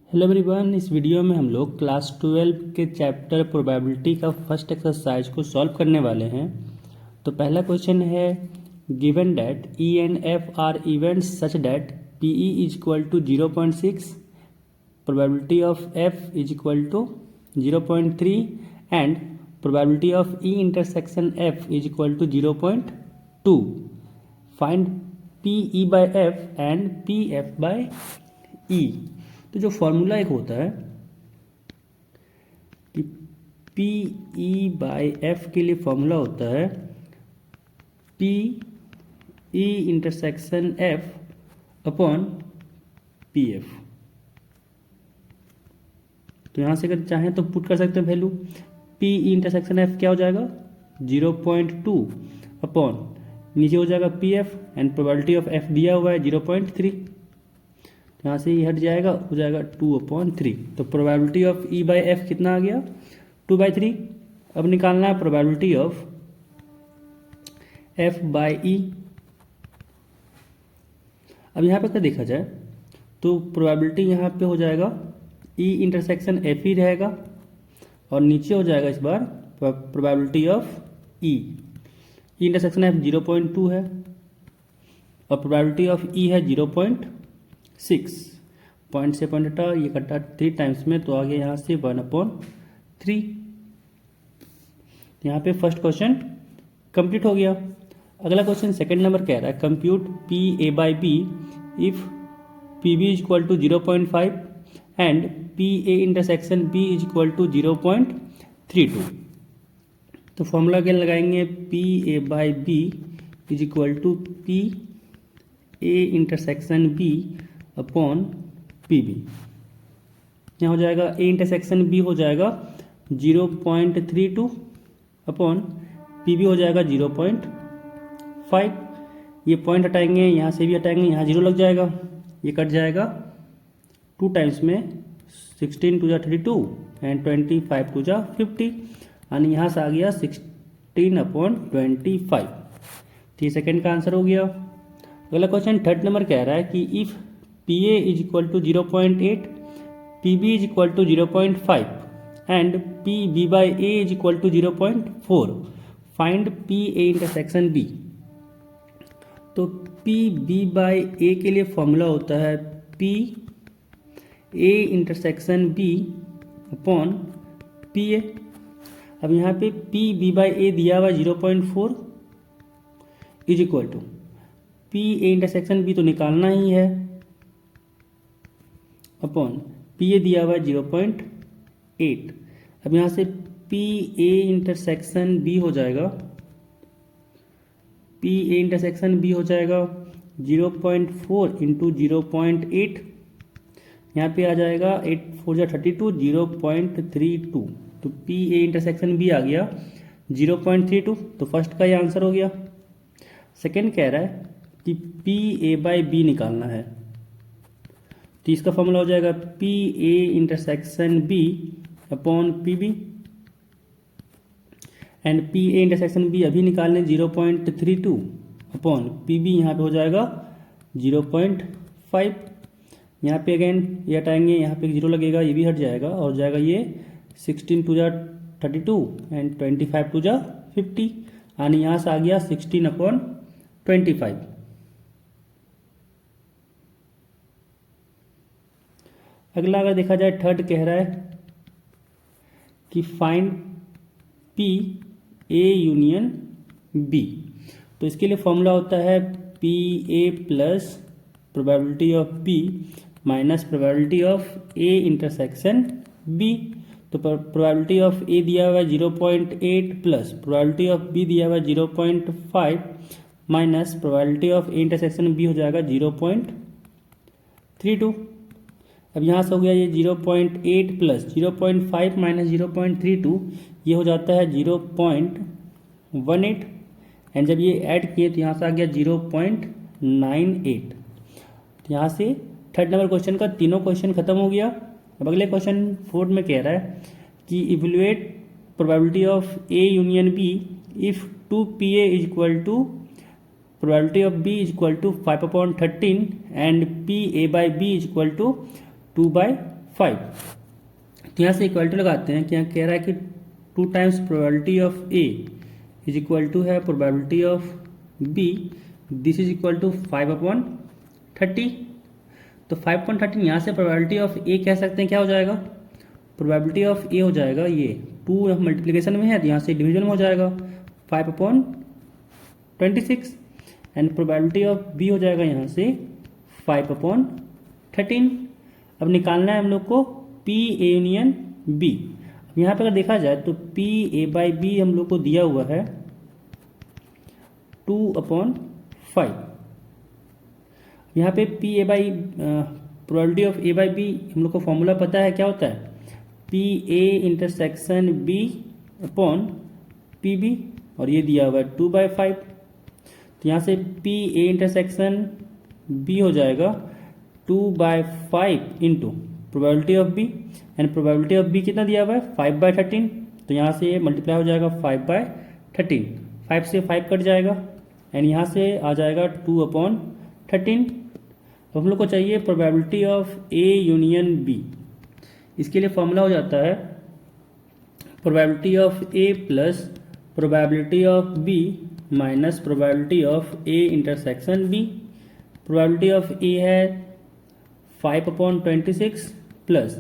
Hello everyone, इस video में हम लोग क्लास 12 के चैप्टर प्रोबेबिलिटी का फर्स्ट एक्सरसाइज को सॉल्व करने वाले हैं। तो पहला क्वेश्चन है, given that E and F are events such that P E is equal to 0.6, probability of F is equal to 0.3 and probability of E intersection F is equal to 0.2। Find P E by F and P F by E. तो जो formula एक होता है कि P E by F के लिए formula होता है P E intersection F upon P F. तो यहां से अगर चाहें तो पुट कर सकते हैं value. P E intersection F क्या हो जाएगा 0.2 अपॉन नीचे हो जाएगा P F and probability of F दिया हुआ है 0.3। यहाँ से ये हट जाएगा, हो जाएगा 2/3। तो probability of E by F कितना आ गया 2/3। अब निकालना है probability of F by E. अब यहाँ पे अगर देखा जाए तो प्रोबेबिलिटी यहाँ पे हो जाएगा ई इंटरसेक्शन एफ ही रहेगा और नीचे हो जाएगा इस बार probability of E. Intersection F 0.2 है और प्रोबेबिलिटी ऑफ ई है 0.6। पॉइंट से पॉइंट हटा, ये कटा 3 टाइम्स में, तो आ गया यहाँ से 1/3। यहाँ पे फर्स्ट क्वेश्चन कंप्लीट हो गया। अगला क्वेश्चन सेकंड नंबर कह रहा है, compute P A by B if P B is equal to 0.5 and P A intersection B is equal to 0.32। तो फॉर्मूला क्या लगाएंगे, P A by B is equal to P A intersection B upon P B. यहाँ हो जाएगा ए intersection B हो जाएगा 0.32 upon P B हो जाएगा 0.5। ये पॉइंट हटाएंगे, यहाँ से भी हटाएंगे, यहाँ 0 लग जाएगा, ये कट जाएगा 2 टाइम्स में, 16 2 32 एंड 25 2 50 यानी यहाँ से आ गया 16/25। तो ये सेकेंड का आंसर हो गया। अगला क्वेश्चन थर्ड नंबर कह रहा है कि if P A is equal to 0.8, P B is equal to 0.5 and P B by A is equal to 0.4, find P A intersection B. तो पी बी बाई ए के लिए formula होता है P A intersection B upon P A. अब यहाँ पे P B by ए दिया हुआ 0.4 is equal to P A intersection B तो निकालना ही है अपॉन पी ए दिया हुआ है 0.8। अब यहाँ से पी ए इंटरसेक्शन बी हो जाएगा, पी ए इंटरसेक्शन बी हो जाएगा 0.4 इंटू 0.8, यहाँ पे आ जाएगा 8 4 32 0.32। तो पी ए इंटरसेक्शन बी आ गया 0.32। तो फर्स्ट का ये आंसर हो गया। सेकेंड कह रहा है कि पी ए बाई बी निकालना है, तो इसका फॉर्मूला हो जाएगा P A intersection B upon P B and P A intersection B अभी निकालने 0.32 अपॉन पी बी, यहाँ पे हो जाएगा 0.5। यहाँ पे अगेन ये हटाएंगे, यहाँ पे 0 लगेगा, ये भी हट जाएगा और जाएगा ये 16 2 32 एंड 25 2 50 यानी यहाँ से आ गया 16/25। अगला अगर देखा जाए थर्ड कह रहा है कि find P A union B. तो इसके लिए फॉर्मूला होता है P A plus probability of B minus probability of A intersection B. तो प्रोबेबिलिटी ऑफ ए दिया हुआ है 0.8 प्लस प्रोबेबिलिटी ऑफ बी दिया हुआ है 0.5 minus probability of A intersection B हो जाएगा 0.32। अब यहाँ से हो गया ये 0.8 प्लस 0.5 माइनस 0.32, ये हो जाता है 0.18 एंड जब ये ऐड किए तो यहाँ से आ गया 0.98। तो यहाँ से थर्ड नंबर क्वेश्चन का तीनों क्वेश्चन खत्म हो गया। अब अगले क्वेश्चन फोर्थ में कह रहा है कि evaluate probability of A union B if 2 PA is equal to probability of B is equal to 5/13 and PA by B is equal to 2/5। 5। तो यहाँ से इक्वल टू लगाते हैं कि यहाँ कह रहा है कि 2 times probability of A is equal to है probability of B, this is equal to 5/30। तो 5/13 यहाँ से प्रोबेबिलिटी ऑफ ए कह सकते हैं क्या हो जाएगा, प्रोबेबिलिटी ऑफ ए हो जाएगा ये 2 मल्टीप्लिकेशन में है तो यहाँ से डिवीजन में हो जाएगा 5/26 एंड प्रोबेबिलिटी ऑफ बी हो जाएगा यहाँ से 5/13। अब निकालना है हम लोग को पी ए यूनियन बी। यहाँ पे अगर देखा जाए तो पी ए बाई बी हम लोग को दिया हुआ है 2/5। यहाँ पे P A by probability of A by B हम लोग को फॉर्मूला पता है क्या होता है, P A intersection B upon P B, और ये दिया हुआ है 2/5। तो यहाँ से पी ए इंटरसेक्शन बी हो जाएगा 2/5 into probability of B, and probability of B कितना दिया हुआ है 5/13। तो यहाँ से ये मल्टीप्लाई हो जाएगा 5/13, 5 से 5 कट जाएगा एंड यहाँ से आ जाएगा 2/13। अब हम लोग को चाहिए probability of A union B. इसके लिए फॉर्मूला हो जाता है probability of A plus probability of B minus probability of A intersection B. Probability of A है 5/26 प्लस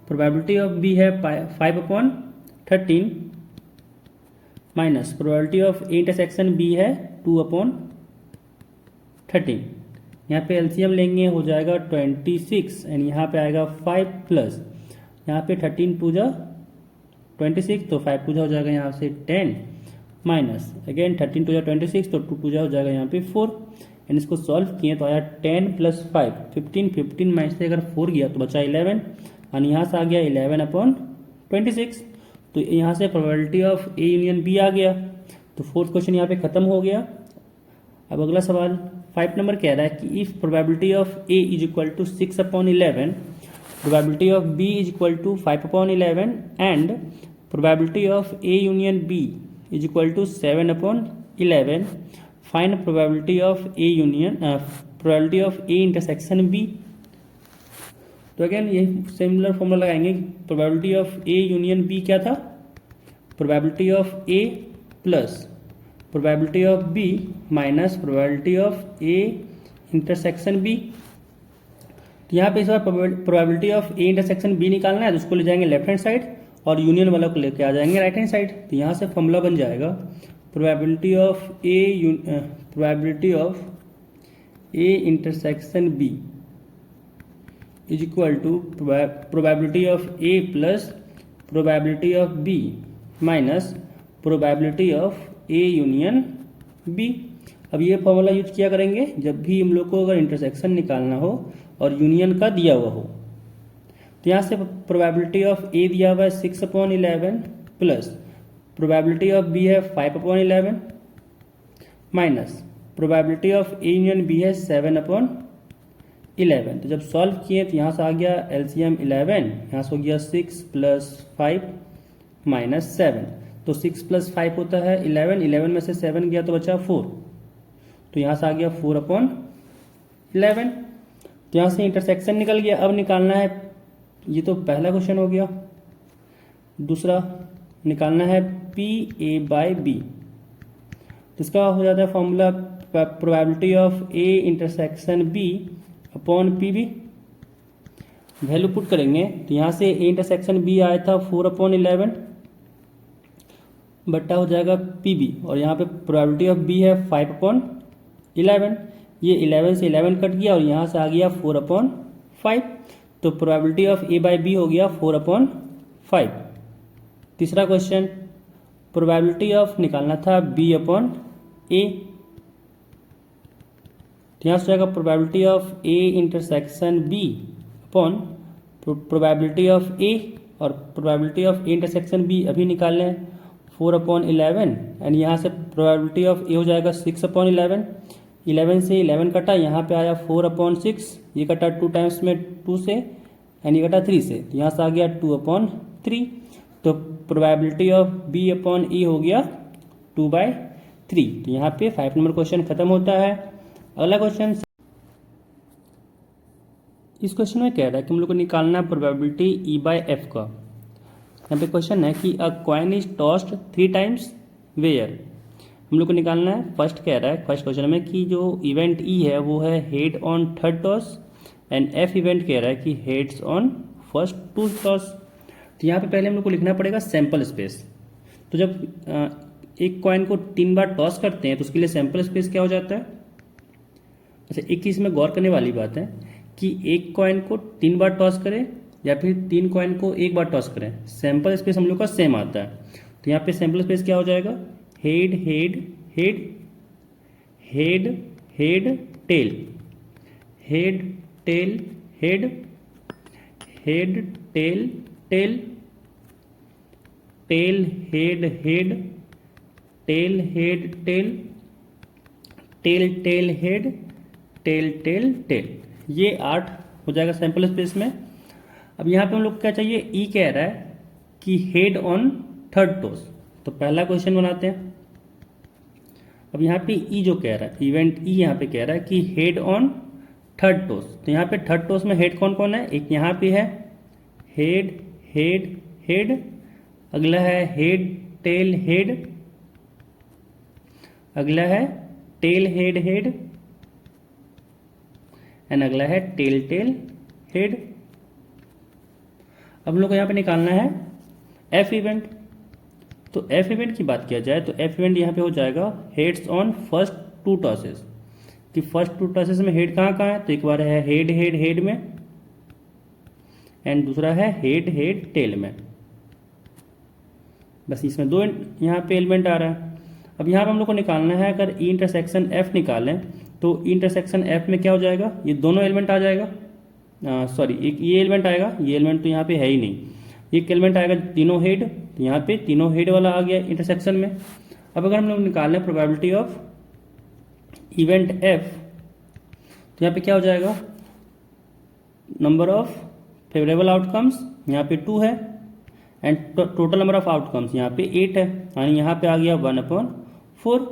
प्रोबेबिलिटी ऑफ बी है 5/13 minus probability of A intersection B है 2/13। यहाँ पे एलसीएम लेंगे हो जाएगा 26 एंड यहाँ पे आएगा 5 प्लस यहाँ पे 13 2 जा 26 तो 5 2 जा हो जाएगा यहाँ से 10 माइनस अगेन 13 2 जा 26 तो 2 2 जा हो जाएगा यहाँ पे 4 एंड इसको सॉल्व किए तो आया 10 प्लस 5 15 में से अगर 4 गया तो बचा 11 और यहाँ से आ गया 11/26। तो यहाँ से probability of A union B आ गया। तो फोर्थ क्वेश्चन यहाँ पे खत्म हो गया। अब अगला सवाल 5 नंबर कह रहा है कि if probability of A is equal to 6/11, probability of B is equal to 5/11 and probability of A union B is equal to 7/11, find probability of A union probability of A intersection B. तो again ये similar formula लगाएंगे। Probability of A union B क्या था, probability of A plus probability of B minus probability of A intersection B. तो यहाँ पे इस बार probability of A intersection B निकालना है तो उसको ले जाएंगे लेफ्ट हैंड साइड और यूनियन वाला को लेके आ जाएंगे राइट हैंड साइड। तो यहाँ से फॉर्मूला बन जाएगा probability of A intersection B is equal to probability of A plus probability of B minus probability of A union B. अब ये फॉर्मूला यूज किया करेंगे जब भी हम लोग को अगर इंटरसेक्शन निकालना हो और यूनियन का दिया हुआ हो। तो यहाँ से प्रोबेबिलिटी ऑफ ए दिया हुआ है 6/11 प्लस प्रोबेबिलिटी ऑफ बी है 5/11 minus probability of A union B है 7/11। तो जब सॉल्व किए तो यहाँ से आ गया एलसीएम 11, यहाँ से हो गया 6 + 5 - 7। तो 6 + 5 होता है 11, 11 में से 7 गया तो बचा 4। तो यहाँ से आ गया 4/11। तो यहाँ से इंटरसेक्शन निकल गया। अब निकालना है, ये तो पहला क्वेश्चन हो गया। दूसरा निकालना है पी ए बाई बी। तो इसका हो जाता है formula probability of A intersection B upon P B. Value put करेंगे तो यहाँ से ए इंटरसेक्शन बी आया था 4/11 बट्टा हो जाएगा पी बी, और यहाँ पे प्रोबेबिलिटी ऑफ बी है 5/11। ये 11 से 11 कट गया और यहाँ से आ गया 4/5। तो probability of A by B हो गया 4/5। तीसरा क्वेश्चन प्रोबेबिलिटी ऑफ निकालना था बी अपॉन ए। तो यहाँ से जाएगा probability of A intersection B upon probability of A, और probability of A intersection B अभी निकाल लें 4/11 एंड यहाँ से प्रोबेबिलिटी ऑफ ए हो जाएगा 6/11। 11 से 11 कटा, यहाँ पे आया 4/6, ये कटा 2 टाइम्स में 2 से एंड ये कटा 3 से, तो यहाँ से आ गया 2/3। तो प्रोबेबिलिटी ऑफ बी अपॉन ई हो गया 2/3। तो यहाँ पे 5 नंबर क्वेश्चन खत्म होता है। अगला क्वेश्चन इस क्वेश्चन में कह रहा है कि हम लोग को निकालना है प्रोबेबिलिटी ई बाय एफ का। यहाँ पे क्वेश्चन है कि a coin is tossed 3 times where. हम लोग को निकालना है, फर्स्ट कह रहा है फर्स्ट क्वेश्चन में कि जो इवेंट ई है वो है head on third toss and F event कह रहा है कि हेड्स ऑन फर्स्ट 2 टॉस। तो यहाँ पे पहले हम लोग को लिखना पड़ेगा सैम्पल स्पेस। तो जब एक कॉइन को 3 बार टॉस करते हैं तो उसके लिए सैम्पल स्पेस क्या हो जाता है। अच्छा, एक चीज़ में गौर करने वाली बात है कि एक कॉइन को 3 बार टॉस करें या फिर 3 कॉइन को एक बार टॉस करें, सैम्पल स्पेस हम लोग का सेम आता है। तो यहाँ पे सैम्पल स्पेस क्या हो जाएगा, head head head head head tail, head tail head, head tail tail, tail head head, tail head tail, tail tail head, tail tail tail. ये 8 हो जाएगा सैंपल स्पेस में। अब यहाँ पे हम लोग क्या चाहिए, ई कह रहा है कि हेड ऑन थर्ड टोस। तो पहला क्वेश्चन बनाते हैं। अब यहाँ पे ई जो कह रहा है, इवेंट ई यहाँ पे कह रहा है कि हेड ऑन थर्ड टोस। तो यहाँ पे थर्ड टोस में हेड कौन कौन है, एक यहाँ पे है हेड हेड हेड, अगला है हेड टेल हेड, अगला है टेल हेड हेड, एंड अगला है टेल टेल हेड। अब हम लोग को यहाँ पे निकालना है एफ इवेंट। तो एफ इवेंट की बात किया जाए तो एफ इवेंट यहाँ पे हो जाएगा हेड्स ऑन फर्स्ट 2 टॉसेस। कि फर्स्ट 2 टॉसेस में हेड कहाँ कहाँ है, तो एक बार है हेड हेड हेड में एंड दूसरा है हेड हेड टेल में। बस इसमें 2 यहाँ पे एलिमेंट आ रहा है। अब यहाँ पे हम लोग को निकालना है, अगर ई इंटरसेक्शन एफ निकालें तो ई इंटरसेक्शन एफ में क्या हो जाएगा, ये दोनों एलिमेंट आ जाएगा। सॉरी, एक ये एलिमेंट आएगा, ये एलिमेंट तो यहाँ पे है ही नहीं। एक एलिमेंट आएगा तीनों हेड, तो यहाँ पे तीनों हेड वाला आ गया इंटरसेक्शन में। अब अगर हम लोग निकालें प्रोबेबिलिटी ऑफ इवेंट एफ, तो यहाँ पे क्या हो जाएगा, नंबर ऑफ फेवरेबल आउटकम्स यहाँ पे 2 है and total number of outcomes यहाँ पे 8 है, यानी यहाँ पे आ गया 1/4।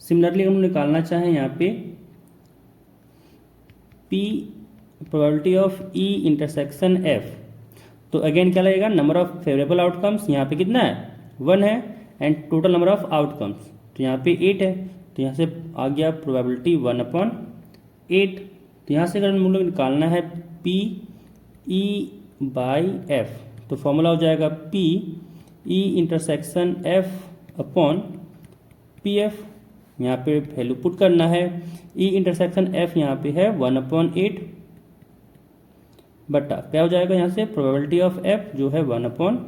सिमिलरली हम निकालना चाहें यहाँ पे P probability of E intersection F, तो अगेन क्या लगेगा, नंबर ऑफ फेवरेबल आउटकम्स यहाँ पे कितना है 1 है and total number of outcomes तो यहाँ पे 8 है। तो यहाँ से आ गया प्रोबेबिलिटी 1/8। तो यहाँ से अगर हम लोग निकालना है पी ई बाई एफ, तो फॉर्मूला हो जाएगा P E intersection F upon P F. यहाँ पे वैल्यू पुट करना है, ई इंटरसेक्शन एफ यहाँ पे है 1/8 बटा क्या हो जाएगा यहाँ से प्रोबेबिलिटी ऑफ एफ जो है 1/4।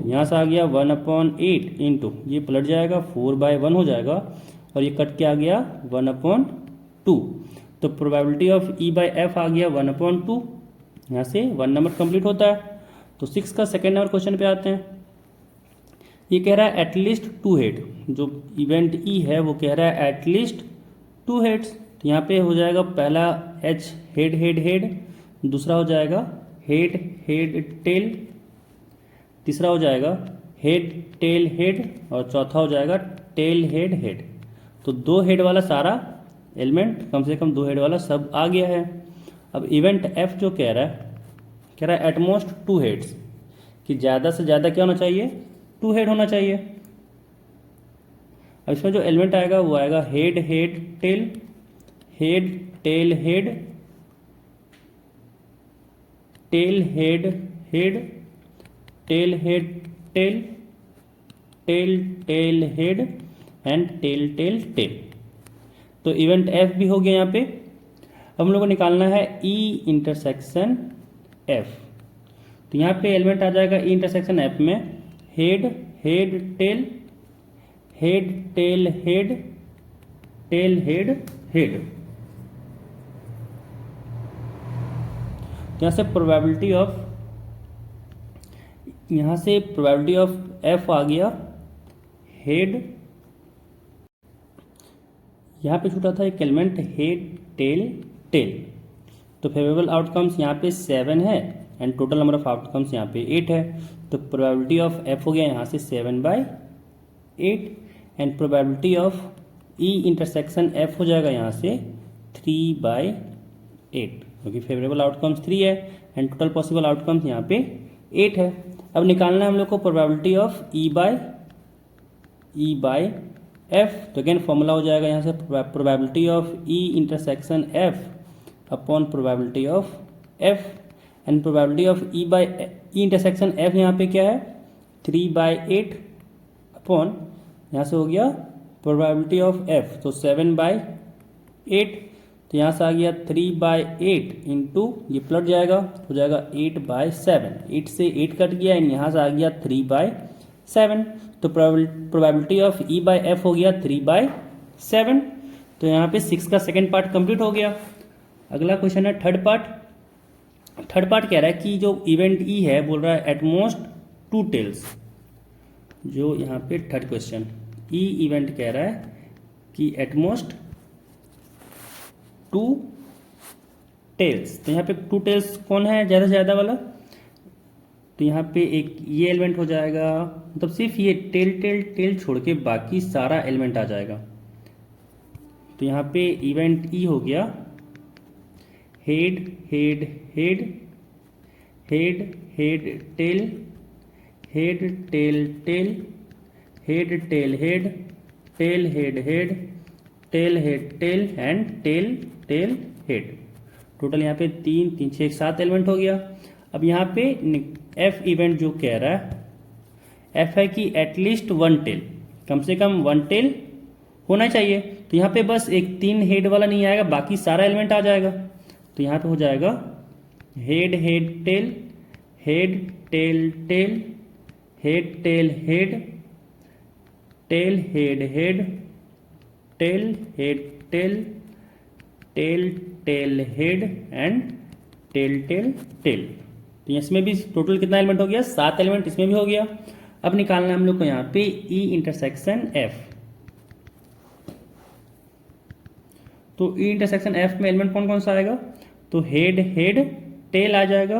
यहाँ से आ गया 1/8 इंटू ये पलट जाएगा 4/1 हो जाएगा और ये कट के आ गया 1/2। तो probability of E by F आ गया 1/2। यहाँ से 1 नंबर कंप्लीट होता है। तो 6 का सेकेंड नंबर क्वेश्चन पे आते हैं। ये कह रहा है एटलीस्ट 2 हेड, जो इवेंट ई है वो कह रहा है एटलीस्ट 2 हेड्स। तो यहाँ पे हो जाएगा पहला एच हेड हेड हेड, दूसरा हो जाएगा हेड हेड टेल, तीसरा हो जाएगा हेड टेल हेड और चौथा हो जाएगा टेल हेड हेड। तो 2 हेड वाला सारा एलिमेंट, कम से कम 2 हेड वाला सब आ गया है। अब इवेंट एफ जो कह रहा है एटमोस्ट 2 हेड्स, कि ज़्यादा से ज़्यादा क्या होना चाहिए, 2 हेड होना चाहिए। अब इसमें जो एलिमेंट आएगा वो आएगा head head tail, head tail head, tail head head, tail head tail, tail tail head and tail tail tail. तो इवेंट एफ भी हो गया यहाँ पे। अब हम लोग को निकालना है ई इंटरसेक्शन एफ। तो यहाँ पे एलिमेंट आ जाएगा ई इंटरसेक्शन एफ में head head tail, head tail head, tail head head. यहाँ से प्रोबेबिलिटी ऑफ एफ आ गया हेड, यहाँ पे छूटा था एक एलिमेंट हेड टेल टेल। तो फेवरेबल आउटकम्स यहाँ पे 7 है and total number of outcomes यहाँ पे 8 है। तो प्रोबेबिलिटी ऑफ एफ हो गया यहाँ से 7/8 and probability of E intersection F हो जाएगा यहाँ से 3/8। क्योंकि फेवरेबल आउटकम्स 3 है एंड टोटल पॉसिबल आउटकम्स यहाँ पे 8 है। अब निकालना है हम लोग को probability of E by F. तो अगेन फॉर्मूला हो जाएगा यहाँ से probability of E intersection F upon probability of F and probability of E intersection F यहाँ पे क्या है 3/8 अपॉन यहाँ से हो गया प्रोबेबिलिटी ऑफ एफ तो 7/8। तो यहाँ से आ गया 3/8 इंटू ये पलट जाएगा हो जाएगा 8/7। 8 से 8 कट गया एंड यहाँ से आ गया 3/7। तो probability of E by F हो गया 3/7। तो यहाँ पे 6 का सेकेंड पार्ट कंप्लीट हो गया। अगला क्वेश्चन है थर्ड पार्ट। थर्ड पार्ट कह रहा है कि जो इवेंट ई है बोल रहा है एटमोस्ट 2 टेल्स। जो यहाँ पे थर्ड क्वेश्चन ई इवेंट कह रहा है कि एटमोस्ट 2 टेल्स। तो यहाँ पे 2 टेल्स कौन है ज़्यादा से ज़्यादा वाला? तो यहाँ पे एक ये एलिमेंट हो जाएगा, मतलब सिर्फ ये टेल छोड़ के बाकी सारा एलिमेंट आ जाएगा। तो यहाँ पे इवेंट ई हो गया head head head head head tail head tail tail head tail head tail head head tail head tail and tail tail head. Total यहाँ पे 3 3 6 7 एलिमेंट हो गया। अब यहाँ पे एफ इवेंट जो कह रहा है एफ है कि एटलीस्ट 1 टेल, कम से कम 1 टेल होना चाहिए। तो यहाँ पे बस एक 3 हेड वाला नहीं आएगा, बाकी सारा एलिमेंट आ जाएगा। तो यहाँ पे हो जाएगा head head tail head tail tail head tail head tail head head tail head tail tail tail head and tail tail tail. तो इसमें भी टोटल कितना एलिमेंट हो गया? 7 एलिमेंट इसमें भी हो गया। अब निकालना है हम लोग को यहाँ पे ई इंटरसेक्शन एफ। तो ई इंटरसेक्शन एफ में एलिमेंट कौन कौन सा आएगा? तो हेड हेड टेल आ जाएगा,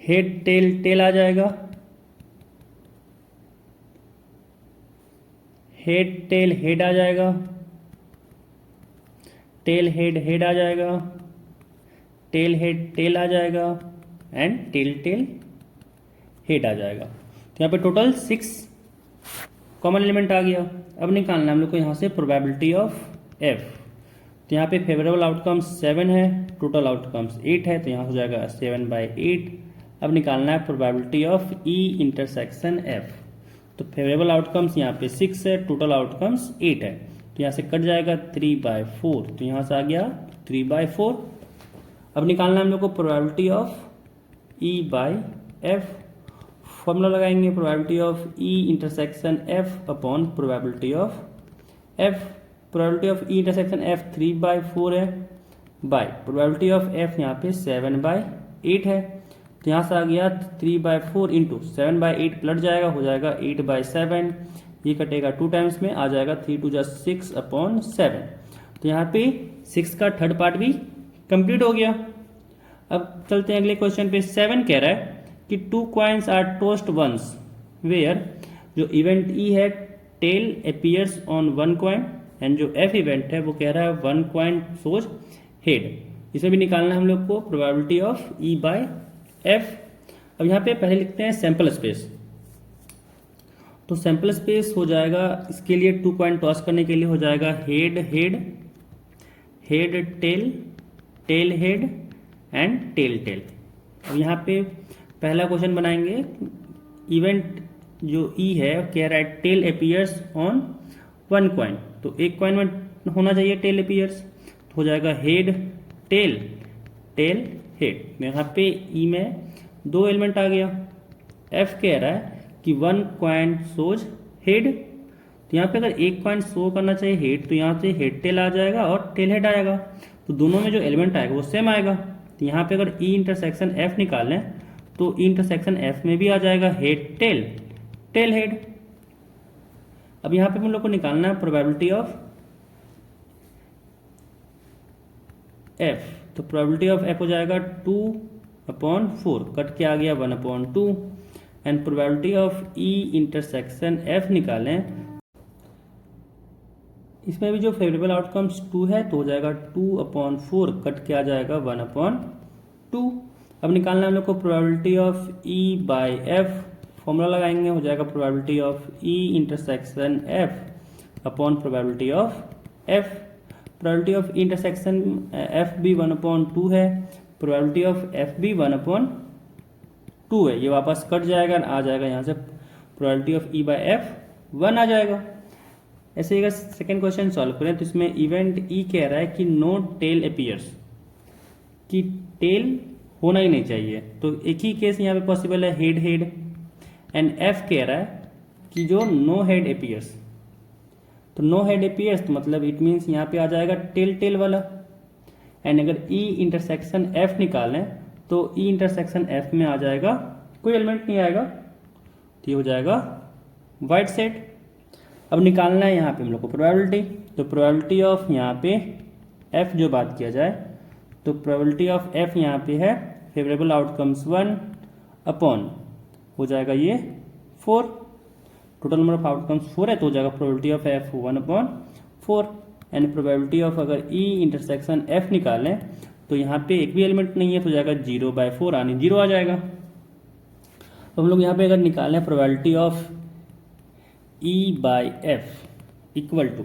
हेड टेल टेल आ जाएगा, हेड टेल हेड आ जाएगा, टेल हेड हेड आ जाएगा, टेल हेड टेल आ जाएगा एंड टेल टेल हेड आ जाएगा। तो यहाँ पे टोटल 6 कॉमन एलिमेंट आ गया। अब निकालना है हम लोग को यहाँ से प्रोबेबिलिटी ऑफ एफ। तो यहाँ पे फेवरेबल आउटकम्स 7 है, टोटल आउटकम्स 8 है, तो यहाँ हो जाएगा 7/8। अब निकालना है probability of E intersection F. तो फेवरेबल आउटकम्स यहाँ पे 6 है, टोटल आउटकम्स 8 है, तो यहाँ से कट जाएगा 3/4। तो यहाँ से आ गया 3/4। अब निकालना है हम लोग को probability of E by F. Formula लगाएंगे probability of E intersection F upon probability of F. Probability of E intersection F 3/4 है बाय प्रोबेबिलिटी ऑफ एफ यहाँ पे 7/8 है। तो यहाँ से आ गया 3/4 इंटू 7/8 पलट जाएगा, हो जाएगा 8/7। ये कटेगा 2 टाइम्स में, आ जाएगा 3 2 जा 6/7। तो यहाँ पे 6 का थर्ड पार्ट भी कंप्लीट हो गया। अब चलते हैं अगले क्वेश्चन पे। 7 कह रहा है कि 2 coins are tossed once where जो इवेंट ई है tail appears on 1 coin and जो एफ इवेंट है वो कह रहा है 1 कॉइन शोज हेड। इसमें भी निकालना है हम लोग को probability of E by F. अब यहाँ पे पहले लिखते हैं सैंपल स्पेस। तो सैंपल स्पेस हो जाएगा, इसके लिए 2 कॉइन टॉस करने के लिए हो जाएगा head head head tail tail head and tail tail. अब यहाँ पे पहला क्वेश्चन बनाएंगे। इवेंट जो ई है कह रहा है टेल अपीयर्स ऑन 1 कॉइन, तो एक कॉइन में होना चाहिए टेल अपीयर्स, तो हो जाएगा हेड टेल टेल हेड। यहाँ पे ई में 2 एलिमेंट आ गया। एफ कह रहा है कि 1 कॉइन शोज हेड, तो यहाँ पे अगर एक कॉइन शो करना चाहिए हेड तो यहाँ से हेड टेल आ जाएगा और टेल हेड आएगा, तो दोनों में जो एलिमेंट आएगा वो सेम आएगा। तो यहाँ पे अगर ई इंटरसेक्शन एफ निकालें तो ई इंटरसेक्शन एफ में भी आ जाएगा हेड टेल टेल हेड। अब यहाँ पे हम लोग को निकालना है प्रोबेबिलिटी ऑफ एफ। तो प्रोबेबिलिटी ऑफ एफ हो जाएगा 2/4, कट के आ गया 1/2 and probability of E intersection F निकालें। इसमें भी जो फेवरेबल आउटकम्स 2 है तो हो जाएगा 2/4 कट के आ जाएगा 1/2। अब निकालना हम लोग को probability of E by F, formula लगाएंगे, हो जाएगा probability of E intersection F upon probability of F. Probability of intersection F भी 1/2 है, प्रोबेबिलिटी ऑफ एफ भी 1/2 है। ये वापस कट जाएगा, आ जाएगा यहाँ से probability of E by F 1 आ जाएगा। ऐसे ही अगर सेकेंड क्वेश्चन सॉल्व करें तो इसमें इवेंट ई कह रहा है कि नो टेल अपीयर्स, कि टेल होना ही नहीं चाहिए। तो एक ही केस यहाँ पे पॉसिबल है, हेड हेड। एंड एफ कह रहा है कि जो नो हेड अपीयर्स, तो नो हेड अपीयर्स तो मतलब इट मीन्स यहाँ पे आ जाएगा टेल टेल वाला। एंड अगर ई इंटरसेक्शन एफ निकालें तो ई इंटरसेक्शन एफ में आ जाएगा कोई एलिमेंट नहीं आएगा, तो ये हो जाएगा वाइट सेट। अब निकालना है यहाँ पे हम लोग को प्रोबेबिलिटी, तो प्रोबेबिलिटी ऑफ यहाँ पे एफ जो बात किया जाए तो प्रोबेबिलिटी ऑफ एफ यहाँ पे है फेवरेबल आउटकम्स 1 अपॉन हो जाएगा ये 4, टोटल नंबर ऑफ आउटकम्स 4 है तो हो जाएगा probability of F 1/4। And probability of अगर ई इंटरसेक्शन एफ निकालें तो यहाँ पे एक भी एलिमेंट नहीं है तो हो जाएगा 0/4, यानी 0 आ जाएगा। तो हम लोग यहाँ पे अगर निकालें probability of E by F equal to,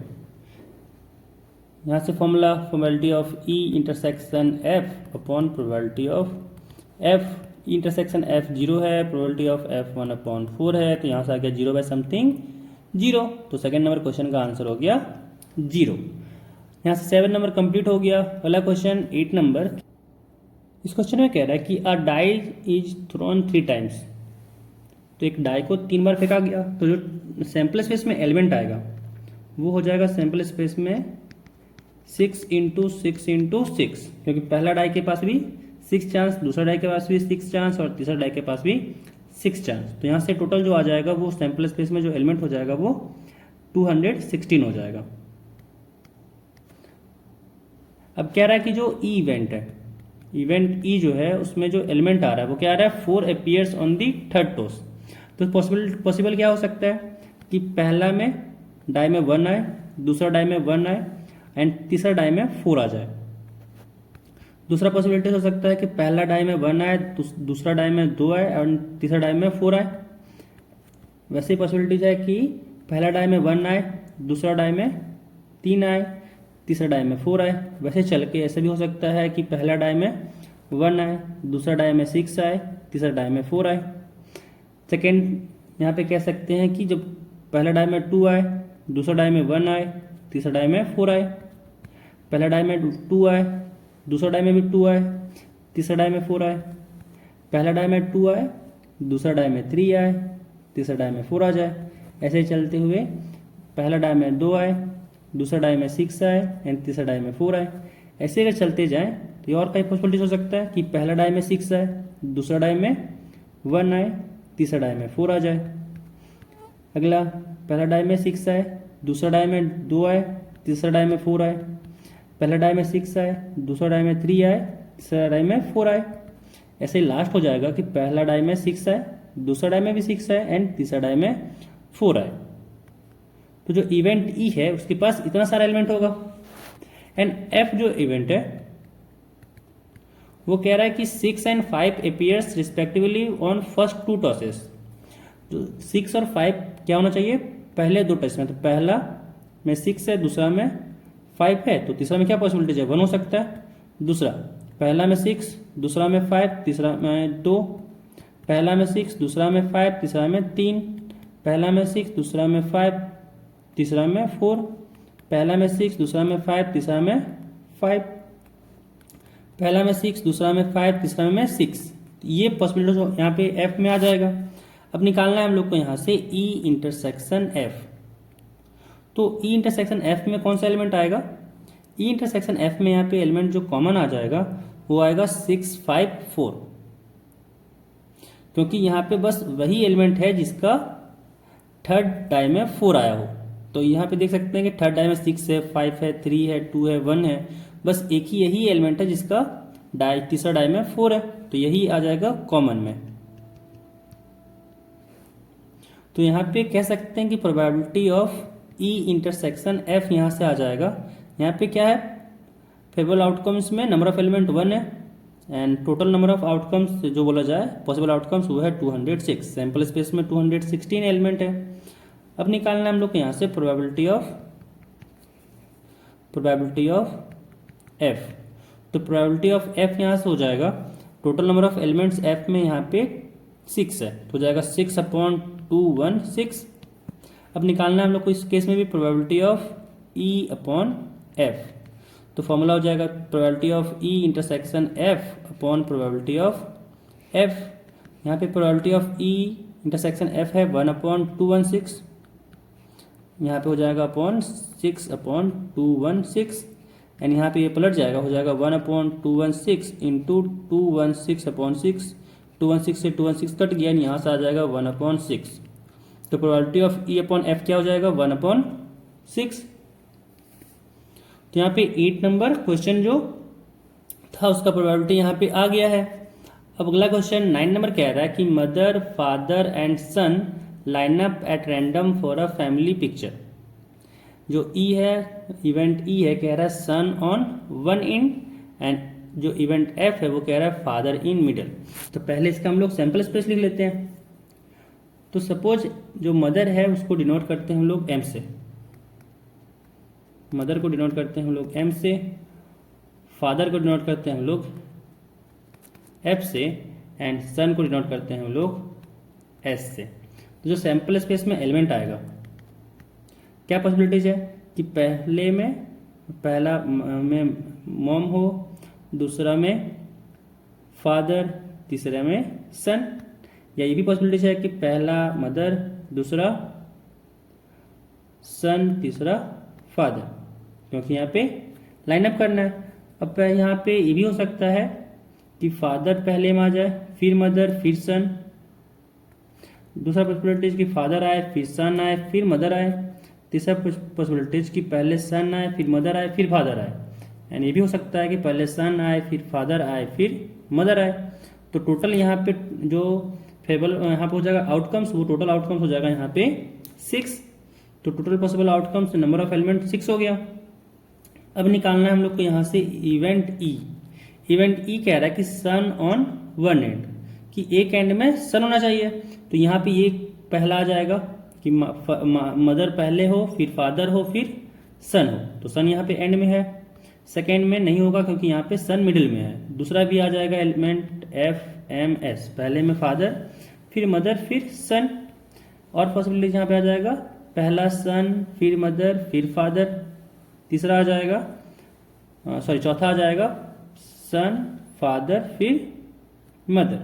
यहाँ से formula probability of E intersection F upon probability of F. Intersection F 0 है, प्रोबेबिलिटी ऑफ एफ 1/4 है, तो यहाँ से आ गया 0/something 0। तो सेकेंड नंबर क्वेश्चन का आंसर हो गया 0। यहाँ से 7 नंबर कंप्लीट हो गया। अगला क्वेश्चन 8 नंबर। इस क्वेश्चन में कह रहा है कि अ डाई इज थ्रोन 3 टाइम्स, तो एक डाई को 3 बार फेंका गया, तो जो सैंपल स्पेस में एलिमेंट आएगा वो हो जाएगा सैंपल स्पेस में 6 × 6 × 6, क्योंकि पहला डाई के पास भी 6 चांस, दूसरा डाई के पास भी 6 चांस और तीसरा डाई के पास भी 6 चांस। तो यहाँ से टोटल जो आ जाएगा वो सैंपल स्पेस में जो एलिमेंट हो जाएगा वो 216 हो जाएगा। अब कह रहा है कि जो ई इवेंट है, इवेंट ई जो है उसमें जो एलिमेंट आ रहा है वो क्या आ रहा है 4 appears on the third toss. तो पॉसिबल क्या हो सकता है कि पहला में डाई में 1 आए, दूसरा डाई में 1 आए एंड तीसरा डाई में 4 आ जाए। दूसरा पॉसिबिलिटी हो सकता है कि पहला डाई में 1 आए, दूसरा डाई में 2 आए और तीसरा डाई में 4 आए। वैसे ही पॉसिबिलिटीज है कि पहला डाई में 1 आए, दूसरा डाई में 3 आए, तीसरा डाई में 4 आए। वैसे चल के ऐसे भी हो सकता है कि पहला डाई में 1 आए, दूसरा डाई में 6 आए, तीसरा डाई में 4 आए। सेकेंड यहाँ पे कह सकते हैं कि जब पहला डाई में 2 आए, दूसरा डाई में 1 आए, तीसरा डाई में 4 आए। पहला डाई में 2 आए, दूसरा डाई में भी 2 आए, तीसरा डाई में 4 आए। पहला डाई में 2 आए, दूसरा डाई में 3 आए, तीसरा डाई में 4 आ जाए। ऐसे चलते हुए पहला डाई में 2 आए, दूसरा डाई में 6 आए एंड तीसरा डाई में 4 आए। ऐसे अगर चलते जाएं तो और कई पॉसिबिलिटीज हो सकता है कि पहला डाई में 6 आए, दूसरा डाई में 1 आए, तीसरा डाई में 4 आ जाए। अगला पहला डाई में 6 आए, दूसरा डाई में 2 आए, तीसरा डाई में 4 आए। पहला डाई में 6 आए, दूसरा डाई में 3 आए, तीसरा डाई में 4 आए। ऐसे ही लास्ट हो जाएगा कि पहला डाई में 6 आए, दूसरा डाई में भी 6 आए एंड तीसरा डाई में 4 आए। तो जो इवेंट ई है उसके पास इतना सारा एलिमेंट होगा। एंड एफ जो इवेंट है वो कह रहा है कि 6 and 5 appears respectively on first 2 tosses। तो 6 और 5 क्या होना चाहिए पहले 2 टॉस में। तो पहला में 6 है, दूसरा में 5 है, तो तीसरा में क्या पॉसिबिलिटी है 1 हो सकता है। दूसरा पहला में 6, दूसरा में 5, तीसरा में 2। पहला में 6, दूसरा में 5, तीसरा में 3। पहला में 6, दूसरा में 5, तीसरा में 4। पहला में 6, दूसरा में 5, तीसरा में 5। पहला में 6, दूसरा में 5, तीसरा में 6। ये पॉसिबिलिटी यहाँ पे एफ में आ जाएगा। अब निकालना है हम लोग को यहाँ से ई इंटरसेक्शन एफ। तो ई इंटरसेक्शन एफ में कौन सा एलिमेंट आएगा? ई इंटरसेक्शन एफ में यहाँ पे एलिमेंट जो कॉमन आ जाएगा वो आएगा 6, 5, 4, क्योंकि यहाँ पे बस वही एलिमेंट है जिसका थर्ड डाई में 4 आया हो। तो यहाँ पे देख सकते हैं कि थर्ड डाई में 6 है, 5 है, 3 है, 2 है, 1 है। बस एक ही यही एलिमेंट है जिसका तीसरा डाई में 4 है, तो यही आ जाएगा कॉमन में। तो यहाँ पे कह सकते हैं कि probability of E intersection F यहाँ से आ जाएगा। यहाँ पे क्या है, फेवरेबल आउटकम्स में नंबर ऑफ एलिमेंट 1 है and total number of outcomes जो बोला जाए पॉसिबल आउटकम्स वो है 206। सैंपल स्पेस में 216 एलिमेंट है। अब निकालना है हम लोग को यहाँ से प्रोबेबिलिटी ऑफ एफ। तो प्रोबेबिलिटी ऑफ एफ यहाँ से हो जाएगा, total number of elements F में यहाँ पे 6 है तो हो जाएगा 6/216। अब निकालना है हम लोग को इस केस में भी probability of E upon F. तो फॉर्मूला हो जाएगा probability of E intersection F upon probability of F. यहाँ पे probability of E intersection F है 1/216, यहाँ पे हो जाएगा अपॉन 6/216 एंड यहाँ पे ये पलट जाएगा, हो जाएगा 1/216 इंटू 216/6। 216 से 216 कट गया, यहाँ से आ जाएगा 1/6। तो probability of E upon F क्या हो जाएगा 1/6। तो यहाँ पे 8 नंबर क्वेश्चन जो था उसका प्रोबेबिलिटी यहाँ पे आ गया है। अब अगला क्वेश्चन 9 नंबर कह रहा है कि mother father and son line up at random for a family picture. जो ई है, इवेंट ई है, कह रहा है son on one in end जो इवेंट एफ है वो कह रहा है फादर इन मिडल। तो पहले इसका हम लोग सैंपल स्पेस लिख लेते हैं। तो सपोज जो मदर है उसको डिनोट करते हैं हम लोग एम से, मदर को डिनोट करते हैं हम लोग एम से, फादर को डिनोट करते हैं हम लोग एफ से एंड सन को डिनोट करते हैं हम लोग एस से। तो जो सैंपल स्पेस में एलिमेंट आएगा, क्या पॉसिबिलिटीज है कि पहला में मॉम हो, दूसरा में फादर, तीसरे में सन, या ये भी पॉसिबिलिटीज है कि पहला मदर, दूसरा सन, तीसरा फादर, क्योंकि यहाँ पे लाइनअप करना है। अब यहाँ पे ये भी हो सकता है कि फादर पहले में आ जाए, फिर मदर, फिर सन। दूसरा पॉसिबिलिटीज कि फादर आए, फिर सन आए, फिर मदर आए। तीसरा पॉसिबिलिटीज कि पहले सन आए, फिर मदर आए, फिर फादर आए। एंड ये भी हो सकता है कि पहले सन आए, फिर फादर आए, फिर मदर आए। तो टोटल यहाँ पे जो फेबल यहाँ पे हो जाएगा आउटकम्स, वो टोटल आउटकम्स हो जाएगा यहाँ पे 6। तो total possible outcomes number of element 6 हो गया। अब निकालना है हम लोग को यहाँ से इवेंट ई। इवेंट ई कह रहा है कि सन ऑन वन एंड, कि एक एंड में सन होना चाहिए। तो यहाँ पे ये पहला आ जाएगा कि मदर पहले हो, फिर फादर हो, फिर सन हो। तो सन यहाँ पे एंड में है। सेकेंड में नहीं होगा क्योंकि यहाँ पे सन मिडिल में है। दूसरा भी आ जाएगा एलिमेंट एफ एम एस, पहले में फादर, फिर मदर, फिर सन। और पॉसिबिलिटी यहाँ पे आ जाएगा पहला सन, फिर मदर, फिर फादर। तीसरा आ जाएगा चौथा आ जाएगा सन, फादर, फिर मदर।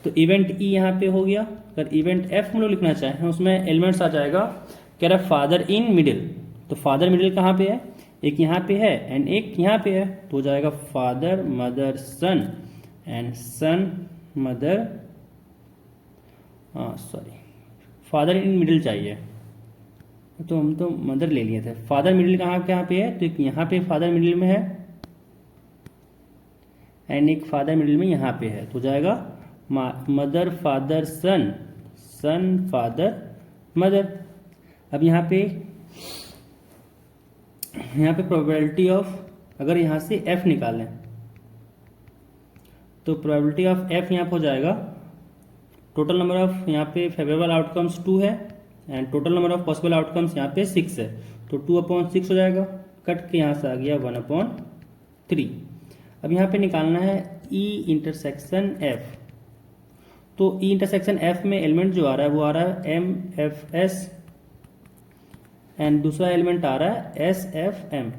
तो इवेंट ई यहाँ पे हो गया। अगर इवेंट एफ हम लोग लिखना चाहें उसमें एलिमेंट्स आ जाएगा, कह रहा है फादर इन मिडिल। तो फादर मिडिल कहाँ पे है, एक यहाँ पे है एंड एक यहाँ पे है। तो हो जाएगा father mother son and son mother, father in middle चाहिए, तो हम तो मदर ले लिए थे। फादर मिडिल कहाँ पे है, तो एक यहाँ पे फादर मिडिल में है एंड एक फादर मिडिल में यहाँ पे है। तो हो जाएगा मदर फादर सन, सन फादर मदर। अब यहाँ पे प्रोबेबिलिटी ऑफ, अगर यहाँ से एफ निकालें तो प्रोबेबिलिटी ऑफ एफ यहाँ पे हो जाएगा, टोटल नंबर ऑफ यहाँ पे फेवरेबल आउटकम्स 2 है and total number of possible outcomes यहाँ पे 6 है। तो 2/6 हो जाएगा, कट के यहाँ से आ गया 1/3। अब यहाँ पे निकालना है ई इंटरसेक्शन एफ। तो ई इंटरसेक्शन एफ में एलिमेंट जो आ रहा है वो आ रहा है एम एफ एस एंड दूसरा एलिमेंट आ रहा है एस एफ एम।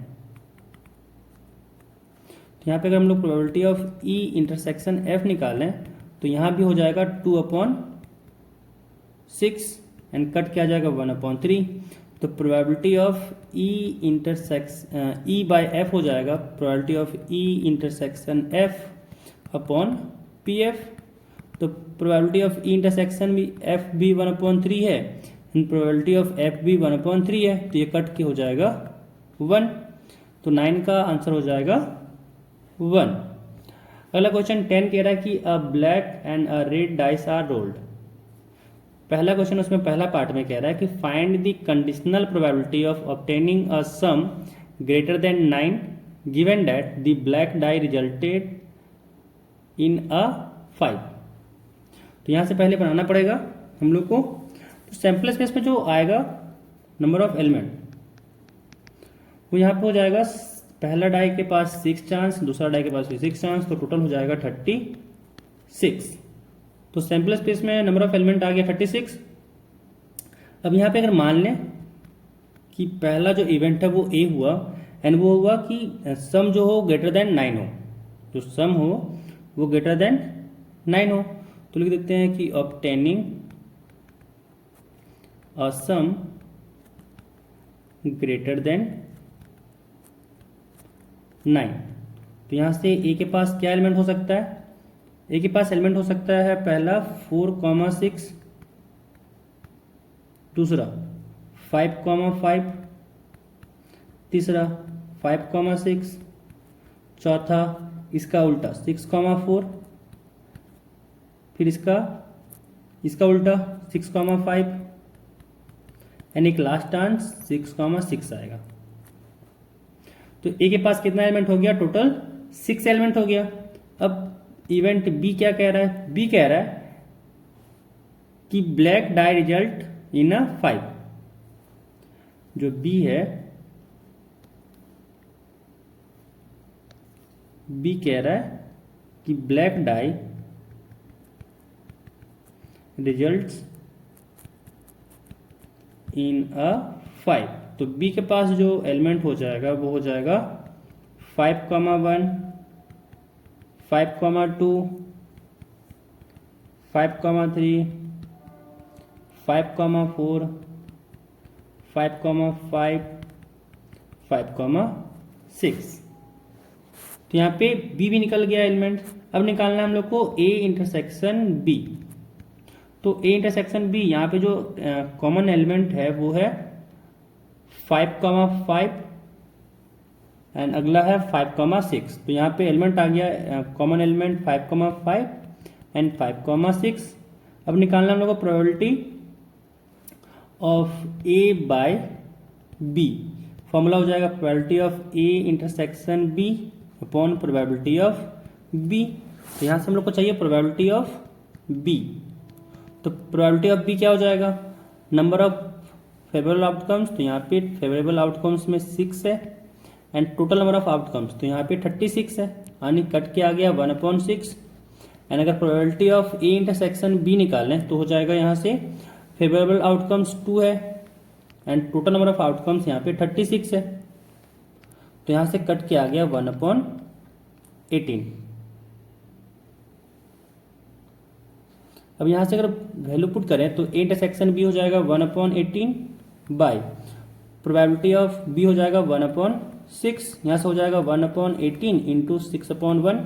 तो यहाँ पे अगर हम लोग probability of E intersection F निकालें तो यहाँ भी हो जाएगा 2/6 एंड कट किया जाएगा 1/3। तो probability of E intersection E by F हो जाएगा probability of E intersection F upon P F. तो प्रोबेबिलिटी ऑफ ई इंटरसेक्शन भी एफ भी 1/3 है एंड प्रोबेबिलिटी ऑफ एफ भी 1/3 है। तो ये कट के हो जाएगा 1। तो 9 का आंसर हो जाएगा 1। अगला क्वेश्चन 10 कह रहा है कि a black and a red dice are rolled. पहला क्वेश्चन उसमें पहला पार्ट में कह रहा है कि find the conditional probability of obtaining a sum greater than 9 given that the black die resulted in a 5। तो यहाँ से पहले बनाना पड़ेगा हम लोग को। तो सैंपल स्पेस में जो आएगा नंबर ऑफ एलिमेंट वो यहाँ पे हो जाएगा, पहला डाई के पास 6 चांस, दूसरा डाई के पास भी 6 चांस, तो टोटल हो जाएगा 36। तो सैंपल स्पेस में नंबर ऑफ एलिमेंट आ गया 36। अब यहाँ पे अगर मान लें कि पहला जो इवेंट है वो ए हुआ एंड वो हुआ कि सम जो हो ग्रेटर देन 9 हो, जो सम हो वो ग्रेटर देन 9 हो, तो लिख देते हैं कि obtaining a sum greater than 9। तो यहाँ से ए के पास क्या एलिमेंट हो सकता है? ए के पास एलिमेंट हो सकता है पहला 4,6, दूसरा 5,5, तीसरा 5,6, चौथा इसका उल्टा 6,4, फिर इसका उल्टा 6,5 एंड एक लास्ट आंसर 6,6 आएगा। तो ए के पास कितना एलिमेंट हो गया? टोटल 6 एलिमेंट हो गया। अब इवेंट बी क्या कह रहा है? बी कह रहा है कि black dye result in a 5। जो बी है, बी कह रहा है कि black dye results in a 5। तो बी के पास जो एलिमेंट हो जाएगा वो हो जाएगा 5,1, 5,2, 5,3, 5,4, 5,5, 5,6। तो यहाँ पे बी भी निकल गया एलिमेंट। अब निकालना है हम लोग को ए इंटरसेक्शन बी। तो ए इंटरसेक्शन बी, यहाँ पे जो कॉमन एलिमेंट है वो है 5,5 एंड अगला है 5,6। तो यहाँ पे एलिमेंट आ गया कॉमन एलिमेंट 5,5 एंड 5,6। अब निकालना हम लोग को probability of A by B. Formula हो जाएगा probability of A intersection B upon probability of B. तो यहाँ से हम लोग को चाहिए प्रोबेबिलिटी ऑफ बी। तो प्रोबेबिलिटी ऑफ बी क्या हो जाएगा? नंबर ऑफ फेवरेबल आउटकम्स, तो यहाँ पे फेवरेबल आउटकम्स में 6 है and total number of outcomes, तो यहाँ पे 36 है, यानी कट के आ गया 1/6। एंड अगर probability of A intersection B निकालें तो हो जाएगा यहाँ से फेवरेबल आउटकम्स 2 है and total number of outcomes यहाँ पे 36 है, तो यहाँ से कट के आ गया 1/18। अब यहाँ से अगर वैल्यू पुट करें तो ए इंटरसेक्शन बी हो जाएगा 1/18 बाय प्रोबेबिलिटी ऑफ बी हो जाएगा 1/6। यहाँ से हो जाएगा 1/18 इंटू 6/1।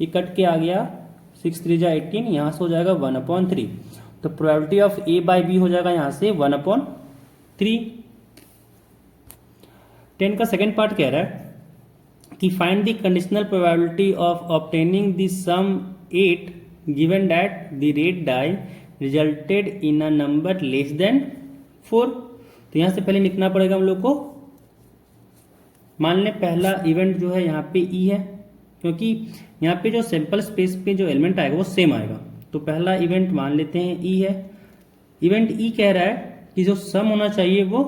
ये कट के आ गया 6 3 जा 18, यहाँ से हो जाएगा 1/3। तो probability of A by B हो जाएगा यहाँ से 1/3। 10 का सेकेंड पार्ट कह रहा है कि find the conditional probability of obtaining the sum 8 given that the red die resulted in a number less than 4। तो यहाँ से पहले लिखना पड़ेगा हम लोग को। मान लें पहला इवेंट जो है यहाँ पे ई है, क्योंकि यहाँ पे जो सैंपल स्पेस पे जो एलिमेंट आएगा वो सेम आएगा। तो पहला इवेंट मान लेते हैं ई है। इवेंट ई कह रहा है कि जो सम होना चाहिए वो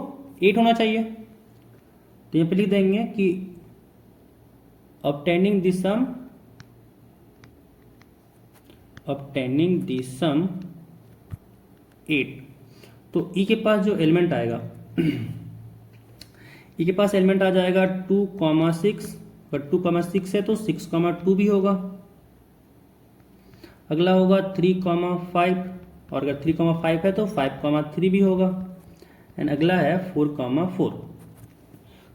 8 होना चाहिए। तो यहाँ पे लिख देंगे कि obtaining the sum 8। तो ई के पास जो एलिमेंट आएगा ई के पास एलिमेंट आ जाएगा 2,6, पर 2,6 है तो 6,2 भी होगा। अगला होगा 3,5, और अगर 3,5 है तो 5,3 भी होगा। एंड अगला है 4,4।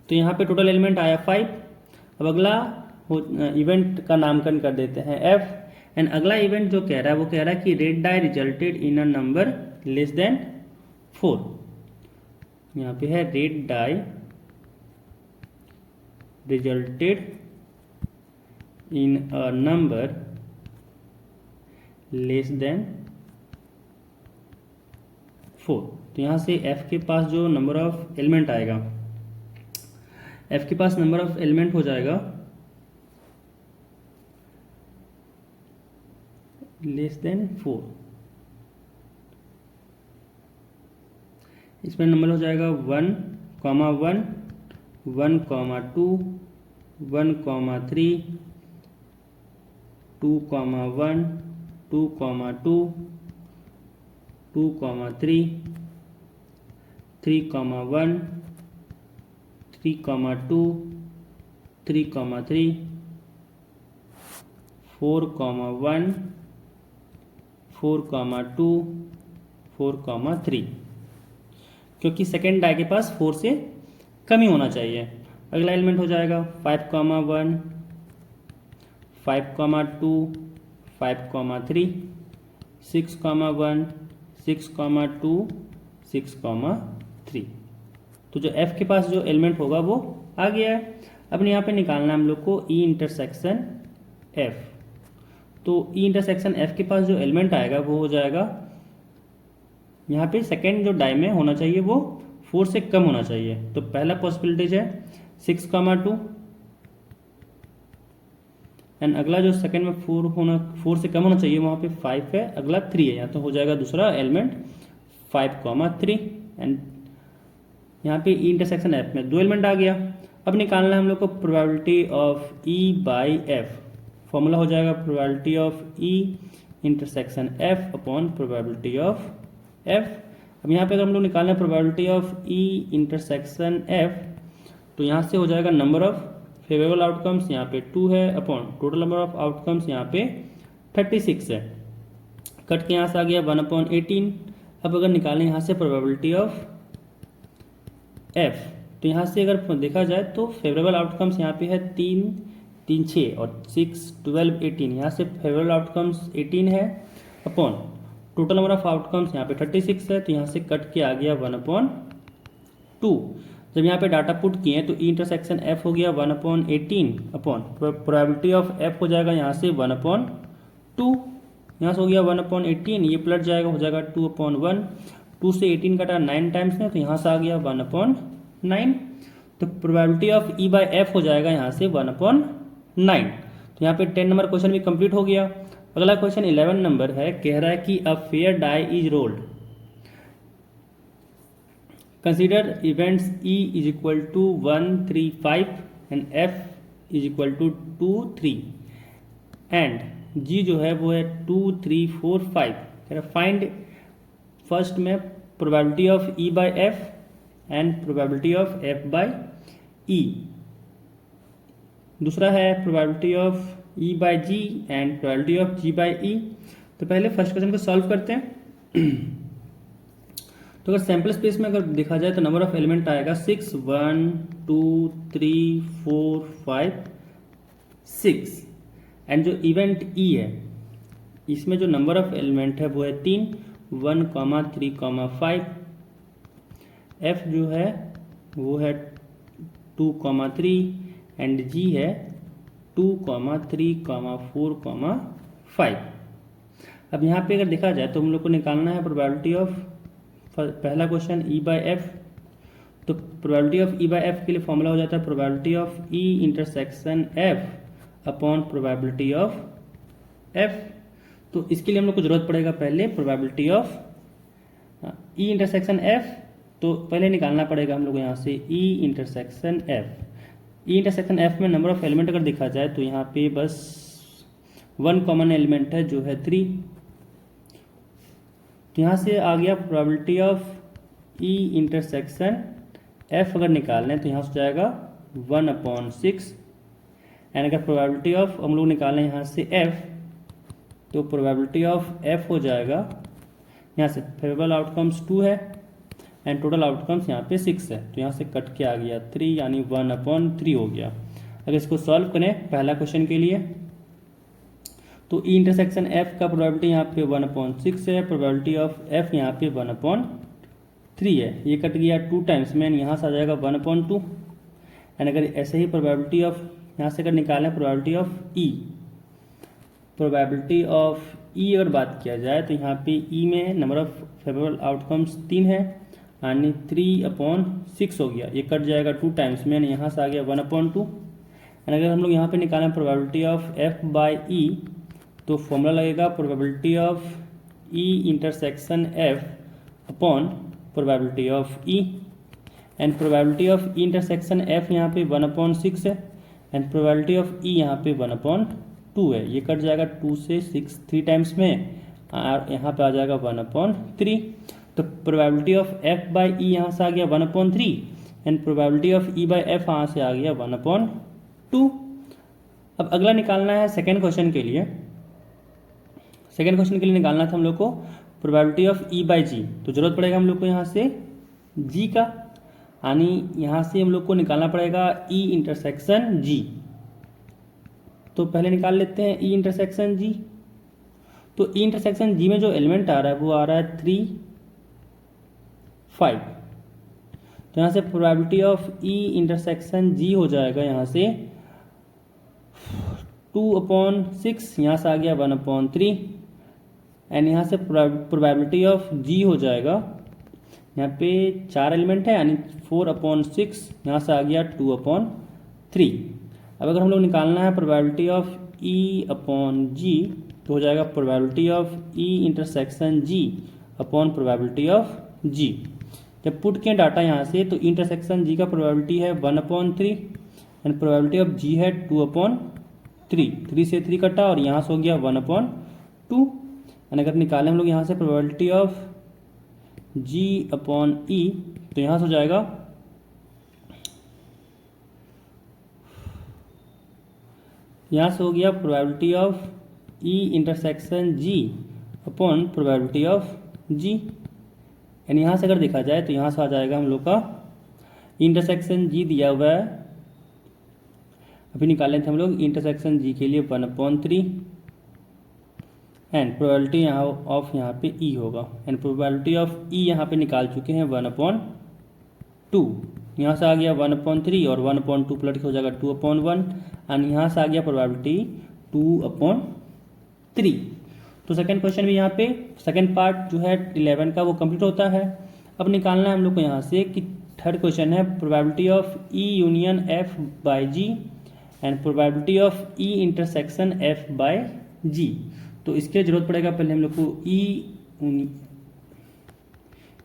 तो यहाँ पे टोटल एलिमेंट आया 5। अब अगला इवेंट का नामकरण कर देते हैं एफ। एंड अगला इवेंट जो कह रहा है वो कह रहा है कि red die resulted in a number less than 4। यहाँ पे है red die resulted in a number less than 4। तो यहाँ से f के पास जो नंबर ऑफ एलिमेंट आएगा, f के पास नंबर ऑफ एलिमेंट हो जाएगा लेस देन 4। इसमें नंबर हो जाएगा 1, 1, 1, 2, 1, 3, 2, 1, 2, 2, 2, 3, 3, 1, 3, 2, 3, 3, 4, 1, 4, 2, 4, 3, क्योंकि सेकेंड डाई के पास 4 से कम ही होना चाहिए। अगला एलिमेंट हो जाएगा 5, 1, 5, 2, 5, 3, 6, 1, 6, 2, 6, 3। तो जो f के पास जो एलिमेंट होगा वो आ गया है। अब यहाँ पे निकालना है हम लोग को E इंटरसेक्शन f। तो E इंटरसेक्शन f के पास जो एलिमेंट आएगा वो हो जाएगा, यहाँ पे सेकेंड जो डाई में होना चाहिए वो 4 से कम होना चाहिए। तो पहला पॉसिबिलिटीज है 6, 2, एंड अगला जो सेकेंड में 4 से कम होना चाहिए वहाँ पे 5 है, अगला 3 है। यहाँ तो हो जाएगा दूसरा एलिमेंट 5, 3, एंड यहाँ पे E इंटरसेक्शन f में 2 एलिमेंट आ गया। अब निकालना है हम लोग को probability of E by f। Formula हो जाएगा probability of E intersection f upon probability of f। अब यहाँ पे अगर हम लोग निकालना है probability of E intersection f, तो यहाँ से हो जाएगा नंबर ऑफ फेवरेबल आउटकम्स यहाँ पे 2 है upon total number of outcomes यहाँ पे 36 है। कट के यहाँ से आ गया 1/18। अब अगर निकालें यहाँ से प्रोबेबिलिटी ऑफ f, तो यहाँ से अगर देखा जाए तो फेवरेबल आउटकम्स यहाँ पे है 3, 3, 6 और 6, 12, 18। यहाँ से फेवरेबल आउटकम्स 18 है upon total number of outcomes यहाँ पे 36 है। तो यहाँ से कट के आ गया 1/2। जब यहाँ पे डाटा पुट किए तो E इंटरसेक्शन f हो गया 1/18 अपॉन प्रोबेबिलिटी ऑफ f हो जाएगा यहाँ से 1/2। यहाँ से हो गया 1/18, ये पलट जाएगा, हो जाएगा 2/1। 2 से 18 कटा 9 टाइम्स में, तो यहाँ से आ गया 1/9। तो probability of E by f हो जाएगा यहाँ से 1/9। तो यहाँ पे 10 नंबर क्वेश्चन भी कंप्लीट हो गया। अगला क्वेश्चन 11 नंबर है, कह रहा है कि a fair die is rolled. Consider events E is equal to 1, 3, 5 and F is equal to 2, 3 and G जो है वो है 2, 3, 4, 5। कह रहा फाइंड फर्स्ट में probability of E by F and probability of F by E। दूसरा है probability of E by G and probability of G by E। तो पहले फर्स्ट क्वेश्चन को सॉल्व करते हैं। तो अगर सैम्पल स्पेस में अगर देखा जाए तो नंबर ऑफ एलिमेंट आएगा 6, 1, 2, 3, 4, 5, 6 एंड जो इवेंट E है इसमें जो नंबर ऑफ एलिमेंट है वो है 3, 1, 3, 5। F जो है वो है 2, 3 एंड G है 2, 3, 4, 5। अब यहाँ पे अगर देखा जाए तो हम लोग को निकालना है प्रोबेबिलिटी ऑफ, पहला क्वेश्चन E बाई F। तो probability of E by F के लिए फॉर्मूला हो जाता है probability of E intersection F upon probability of F। तो इसके लिए हम लोग को जरूरत पड़ेगा पहले probability of E intersection F। तो पहले निकालना पड़ेगा हम लोग यहाँ से E intersection F। E intersection F में नंबर ऑफ एलिमेंट अगर देखा जाए तो यहाँ पे बस 1 कॉमन एलिमेंट है जो है 3। तो यहाँ से आ गया probability of E intersection F अगर निकालना है तो यहाँ से जाएगा 1/6 एंड अगर प्रोबेबिलिटी ऑफ हम लोग निकालें यहाँ से F, तो प्रोबेबिलिटी ऑफ F हो जाएगा यहाँ से फेवरेबल आउटकम्स 2 है एंड टोटल आउटकम्स यहाँ पे 6 है। तो यहाँ से कट के आ गया 3 यानी 1/3 हो गया। अगर इसको सॉल्व करें पहला क्वेश्चन के लिए तो E इंटरसेक्शन F का प्रोबेबिलिटी यहाँ पे 1/6 है, प्रोबेबिलिटी ऑफ F यहाँ पे 1/3 है। ये कट गया 2 टाइम्स में, यहाँ से आ जाएगा 1/2 एंड अगर ऐसे ही प्रोबेबिलिटी ऑफ यहाँ से अगर निकालें प्रोबेबिलिटी ऑफ E ई अगर बात किया जाए तो यहाँ पे ई में नंबर ऑफ फेवरेबल आउटकम्स 3 है, यानी 3/6 हो गया, ये कट जाएगा 2 टाइम्स में, यानी यहाँ से आ गया 1/2। एंड अगर हम लोग यहाँ पे निकालें probability of F by E, तो फॉर्मूला लगेगा probability of E intersection F upon probability of E. And probability of E intersection F यहाँ पे 1/6 है, एंड प्रोबेबिलिटी ऑफ ई यहाँ पे 1/2 है, ये कट जाएगा 2 से 6 3 टाइम्स में, और यहाँ पे आ जाएगा 1/3। तो probability of F by E यहाँ से आ गया 1/3, and probability of E by F यहाँ से आ गया 1/2। अब अगला निकालना है सेकेंड क्वेश्चन के लिए। सेकेंड क्वेश्चन के लिए निकालना था हम लोग को probability of E by G. तो जरूरत पड़ेगा हम लोग को यहाँ से जी का, यानी यहाँ से हम लोग को निकालना पड़ेगा ई इंटरसेक्शन जी। तो पहले निकाल लेते हैं ई इंटरसेक्शन जी। तो ई इंटरसेक्शन जी में जो एलिमेंट आ रहा है वो आ रहा है 3 5। तो यहाँ से प्रोबेबिलिटी ऑफ ई इंटरसेक्शन जी हो जाएगा यहाँ से 2/6, यहाँ से आ गया 1/3। एंड यहाँ से प्रोबेबिलिटी ऑफ जी हो जाएगा, यहाँ पे 4 एलिमेंट है यानी 4/6, यहाँ से आ गया 2/3। अब अगर हम लोग निकालना है probability of E upon G, तो हो जाएगा probability of E intersection G upon probability of G. जब पुट किए डाटा यहाँ से, तो इंटरसेक्शन जी का प्रोबेबिलिटी है 1/3 एंड प्रोबेबिलिटी ऑफ जी है 2/3। 3 से 3 कटा और यहाँ से हो गया 1/2। एंड अगर निकालें हम लोग यहाँ से probability of G upon E, तो यहाँ से हो जाएगा यहाँ से हो गया probability of E intersection G upon probability of G. And यहाँ से अगर देखा जाए तो यहाँ से आ जाएगा हम लोग का इंटरसेक्शन जी दिया हुआ है, अभी निकाले थे हम लोग इंटरसेक्शन जी के लिए 1/3 एंड प्रोबेबिलिटी ऑफ यहाँ पे ई होगा, एंड प्रोबेबिलिटी ऑफ ई यहाँ पे निकाल चुके हैं 1/2। यहाँ से आ गया 1/3 और 1/2 प्लस हो जाएगा 2/1 एंड यहाँ से आ गया प्रोबेबिलिटी 2/3। तो सेकंड क्वेश्चन भी यहाँ पे सेकंड पार्ट जो है 11 का वो कंप्लीट होता है। अब निकालना है हम लोग को यहाँ से कि थर्ड क्वेश्चन है probability of E union F by G and probability of E intersection F by G. तो इसके जरूरत पड़ेगा पहले हम लोग को ई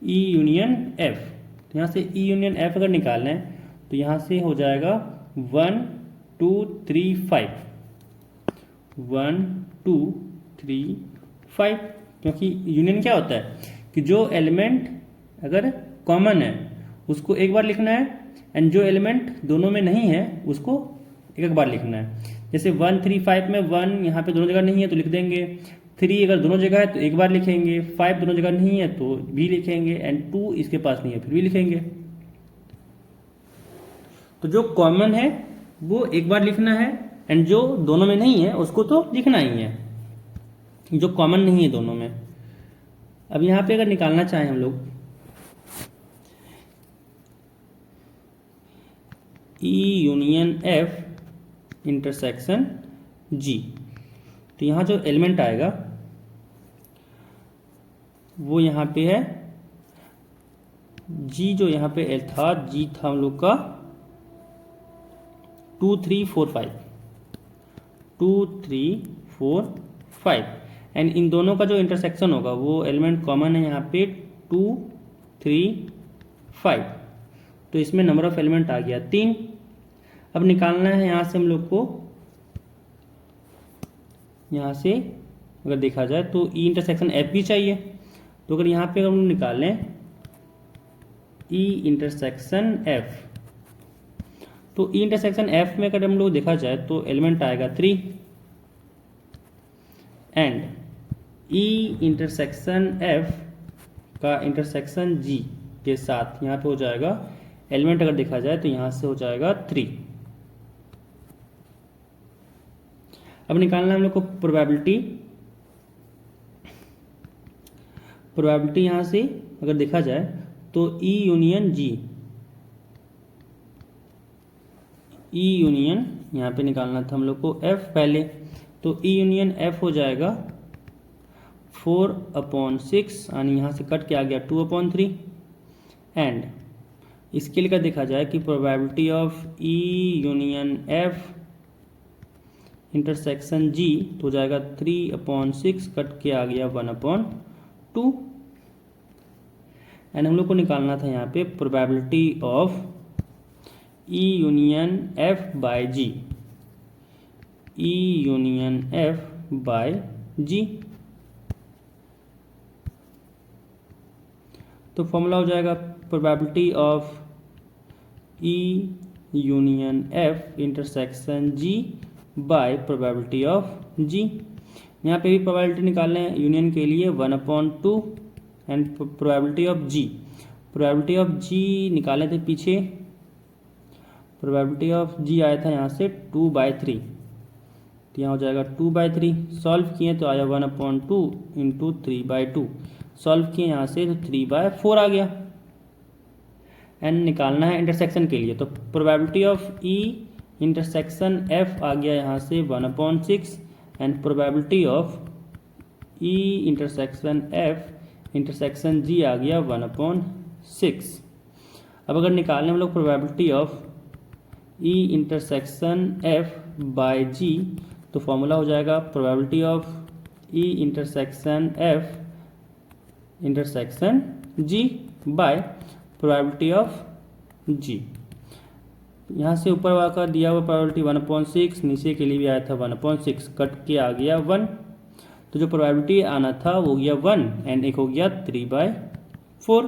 यूनियन एफ। तो यहाँ से ई यूनियन एफ अगर निकालना है तो यहाँ से हो जाएगा 1 2 3 5 1 2 3 5, क्योंकि यूनियन क्या होता है कि जो एलिमेंट अगर कॉमन है उसको एक बार लिखना है, एंड जो एलिमेंट दोनों में नहीं है उसको एक एक बार लिखना है। जैसे 1 3 5 में 1 यहाँ पे दोनों जगह नहीं है तो लिख देंगे, 3 अगर दोनों जगह है तो एक बार लिखेंगे, 5 दोनों जगह नहीं है तो भी लिखेंगे, एंड 2 इसके पास नहीं है फिर भी लिखेंगे। तो जो कॉमन है वो एक बार लिखना है, एंड जो दोनों में नहीं है उसको तो लिखना ही है, जो कॉमन नहीं है दोनों में। अब यहाँ पे अगर निकालना चाहें हम लोग ई यूनियन एफ इंटरसेक्शन जी, तो यहाँ जो एलिमेंट आएगा वो यहाँ पे है जी, जो यहाँ पे था जी था हम लोग का 2 3 4 5 2 3 4 5, एंड इन दोनों का जो इंटरसेक्शन होगा वो एलिमेंट कॉमन है यहाँ पे 2 3 5। तो इसमें नंबर ऑफ एलिमेंट आ गया 3। अब निकालना है यहाँ से हम लोग को, यहाँ से अगर देखा जाए तो ई इंटरसेक्शन एफ भी चाहिए। तो अगर यहाँ पे हम लोग निकालें ई इंटरसेक्शन एफ, तो ई इंटरसेक्शन एफ में अगर हम लोग देखा जाए तो एलिमेंट आएगा 3 एंड ई इंटरसेक्शन एफ का इंटरसेक्शन जी के साथ यहाँ पे हो जाएगा एलिमेंट अगर देखा जाए तो यहाँ से हो जाएगा 3। अब निकालना हम लोग को प्रोबेबिलिटी यहाँ से अगर देखा जाए तो ई यूनियन यहाँ पे निकालना था हम लोग को एफ पहले, तो ई यूनियन एफ हो जाएगा 4/6 यानी यहाँ से कट के आ गया 2/3 एंड इसके लिए देखा जाए कि probability of E union F intersection G तो हो जाएगा 3/6 कट के आ गया 1/2 एंड हम लोग को निकालना था यहाँ पे probability of E union F by G, E union F by G। तो फॉर्मूला हो जाएगा probability of E union F intersection G by probability of G। यहाँ पे भी प्रोबेबिलिटी निकालना है यूनियन के लिए 1/2 and probability of G, probability of G निकाले थे पीछे, प्रोबेबिलिटी ऑफ G आया था यहाँ से 2/3 तो यहाँ हो जाएगा 2/3। सॉल्व किए तो आया 1/2 इंटू 3/2, सॉल्व किए यहाँ से तो 3/4 आ गया एंड निकालना है इंटरसेक्शन के लिए। तो probability of E intersection F आ गया यहाँ से 1/6 and probability of E intersection F intersection G आ गया 1/6। अब अगर निकालें हम लोग probability of E intersection F by G तो फॉर्मूला हो जाएगा probability of E intersection F intersection G by probability of G। यहाँ से ऊपर वाला दिया हुआ प्रोबेबिलिटी 1/6, नीचे के लिए भी आया था 1/6, कट के आ गया 1, तो जो प्रोबेबिलिटी आना था वो गया 1 एंड एक हो गया 3/4।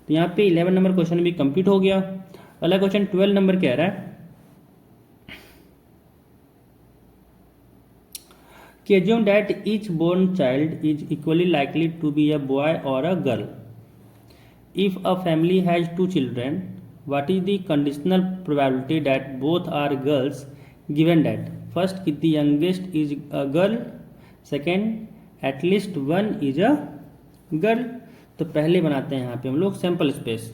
तो यहाँ पे 11 नंबर क्वेश्चन भी कंप्लीट हो गया। अगला क्वेश्चन 12 नंबर कह रहा है कि assume that each born child is equally likely to be a boy or a girl. If a family has 2 children, what is the conditional probability that both are girls given that first the youngest is a girl, second at least one is a girl। तो पहले बनाते हैं यहाँ पे हम लोग sample space.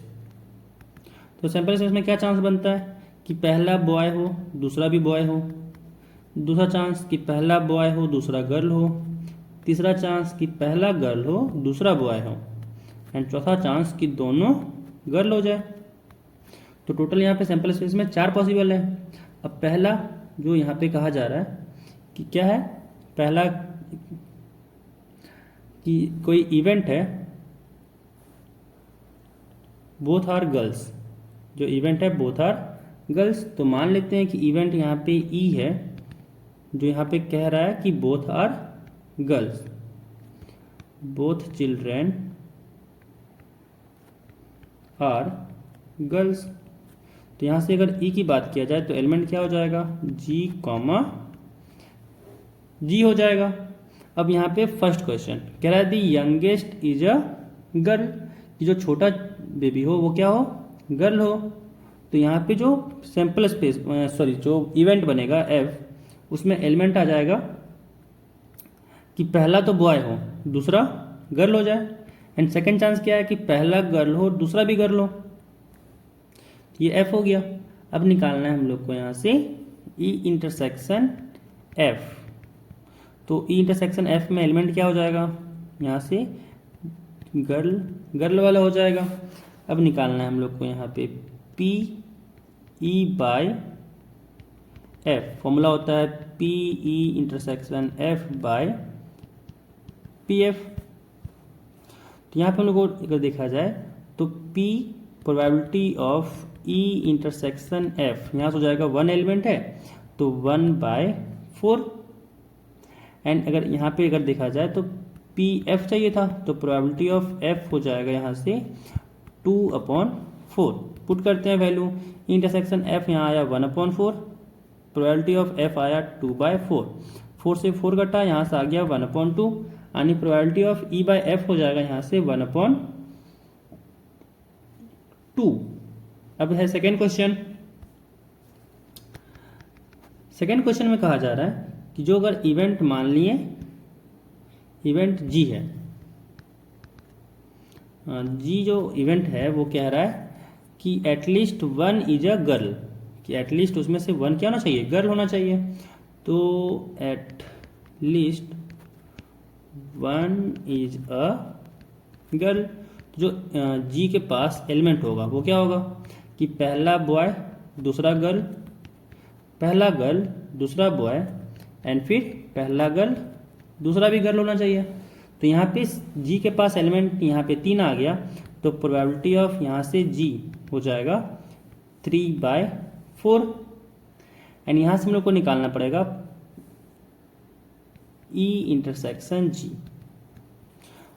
तो sample space में क्या चांस बनता है कि पहला बॉय हो दूसरा भी बॉय हो, दूसरा चांस कि पहला बॉय हो दूसरा गर्ल हो, तीसरा चांस कि पहला गर्ल हो दूसरा बॉय हो एंड चौथा चांस कि दोनों गर्ल हो जाए। तो टोटल यहाँ पे सैंपल स्पेस में 4 पॉसिबल है। अब पहला जो यहाँ पे कहा जा रहा है कि क्या है, पहला कि कोई इवेंट है बोथ आर गर्ल्स, जो इवेंट है बोथ आर गर्ल्स, तो मान लेते हैं कि इवेंट यहाँ पे ई है जो यहाँ पे कह रहा है कि both are girls, both children are girls. तो यहाँ से अगर ई की बात किया जाए तो एलिमेंट क्या हो जाएगा, जी कॉमा जी हो जाएगा। अब यहाँ पे फर्स्ट क्वेश्चन कह रहा है दी यंगेस्ट इज अ गर्ल, कि जो छोटा बेबी हो वो क्या हो, गर्ल हो। तो यहाँ पे जो सैंपल स्पेस जो इवेंट बनेगा एफ, उसमें एलिमेंट आ जाएगा कि पहला तो बॉय हो दूसरा गर्ल हो जाए एंड सेकंड चांस क्या है कि पहला गर्ल हो दूसरा भी गर्ल हो, ये एफ हो गया। अब निकालना है हम लोग को यहाँ से ई इंटरसेक्शन एफ। तो ई इंटरसेक्शन एफ में एलिमेंट क्या हो जाएगा, यहाँ से गर्ल वाला हो जाएगा। अब निकालना है हम लोग को यहाँ पे P E by F, formula होता है P E intersection F by P F. तो यहाँ पे हम लोग को अगर देखा जाए तो P probability of E intersection F, यहाँ से हो जाएगा 1 एलिमेंट है तो 1/4 एंड अगर यहाँ पे अगर देखा जाए तो पी एफ चाहिए था तो प्रोबेबिलिटी ऑफ एफ हो जाएगा यहाँ से 2/4। पुट करते हैं वैल्यू, इंटरसेक्शन एफ यहाँ आया 1/4, प्रोबेबिलिटी ऑफ एफ आया 2/4, 4 से 4 कटा यहाँ से आ गया 1/2 यानी probability of E by F हो जाएगा यहाँ से 1/2। अब है सेकेंड क्वेश्चन। सेकेंड क्वेश्चन में कहा जा रहा है कि जो अगर इवेंट मान लिए इवेंट जी है, जी जो इवेंट है वो कह रहा है कि एटलीस्ट 1 इज अ गर्ल, कि एटलीस्ट उसमें से 1 क्या होना चाहिए, गर्ल होना चाहिए। तो एटलीस्ट 1 इज अ गर्ल। जो जी के पास एलिमेंट होगा वो क्या होगा कि पहला बॉय दूसरा गर्ल, पहला गर्ल दूसरा बॉय, एंड फिर पहला गर्ल दूसरा भी गर्ल होना चाहिए। तो यहाँ पे जी के पास एलिमेंट यहाँ पे 3 आ गया, तो प्रोबेबिलिटी ऑफ यहाँ से जी हो जाएगा 3/4। एंड यहाँ से हम लोग को निकालना पड़ेगा ई इंटरसेक्शन जी,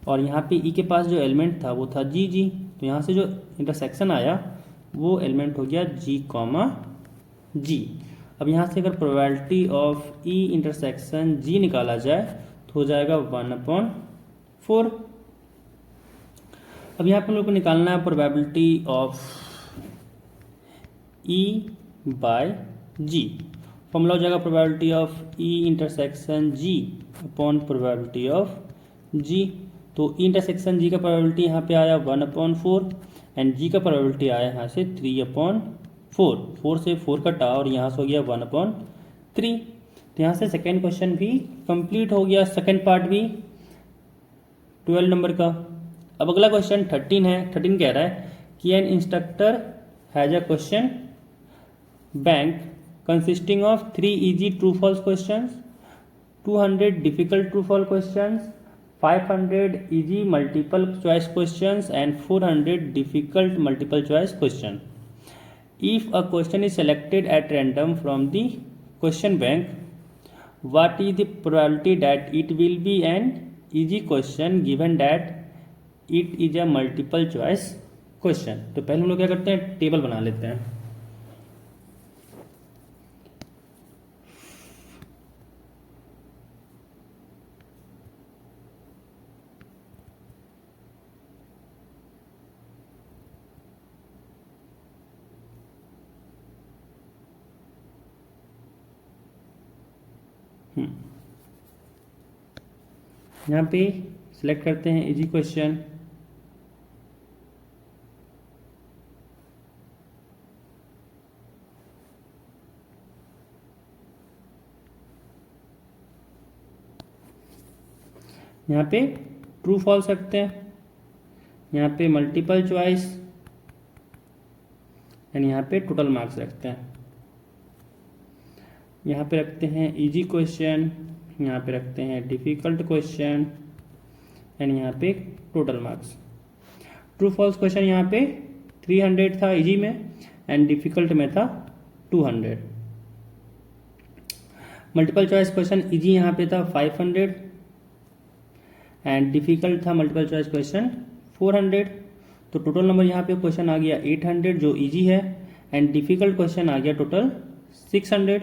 और यहाँ पे ई के पास जो एलिमेंट था वो था जी जी, तो यहाँ से जो इंटरसेक्शन आया वो एलिमेंट हो गया जी कॉमा जी। अब यहाँ से अगर प्रोबेबिलिटी ऑफ ई इंटरसेक्शन जी निकाला जाए तो हो जाएगा 1/4। अब यहाँ पे हम लोग को निकालना है probability of E by G. Formula हो जाएगा probability of E intersection G upon probability of G. तो ई इंटरसेक्शन जी का प्रोबेबिलिटी यहाँ पे आया 1/4 एंड जी का प्रोबेबिलिटी आया यहाँ से 3/4। 4 से 4 कटा और यहाँ से हो गया 1/3। तो यहाँ से सेकेंड क्वेश्चन भी कंप्लीट हो गया, सेकेंड पार्ट भी 12 नंबर का। अब अगला क्वेश्चन 13 है। 13 कह रहा है कि N instructor has a question bank consisting of 3 easy true false questions, 200 difficult true false questions, 500 easy multiple choice questions and 400 difficult multiple choice question. If a question is selected at random from the question bank, what is the probability that it will be an easy question given that it is a multiple choice question? तो पहले हम लोग क्या करते हैं, table बना लेते हैं। यहाँ पे सिलेक्ट करते हैं इजी क्वेश्चन, यहाँ पे ट्रू फॉल्स रखते हैं, यहाँ पे मल्टीपल चॉइस एंड यहाँ पे टोटल मार्क्स रखते हैं। यहाँ पे रखते हैं इजी क्वेश्चन, यहाँ पे रखते हैं डिफिकल्ट क्वेश्चन एंड यहाँ पे total marks. True false question यहाँ पे 300 था इजी में एंड डिफिकल्ट में था 200। मल्टीपल चॉइस क्वेश्चन इजी यहाँ पे था 500 एंड डिफिकल्ट था मल्टीपल चॉइस क्वेश्चन 400। तो टोटल नंबर यहाँ पे क्वेश्चन आ गया 800 जो इजी है एंड डिफिकल्ट क्वेश्चन आ गया total 600।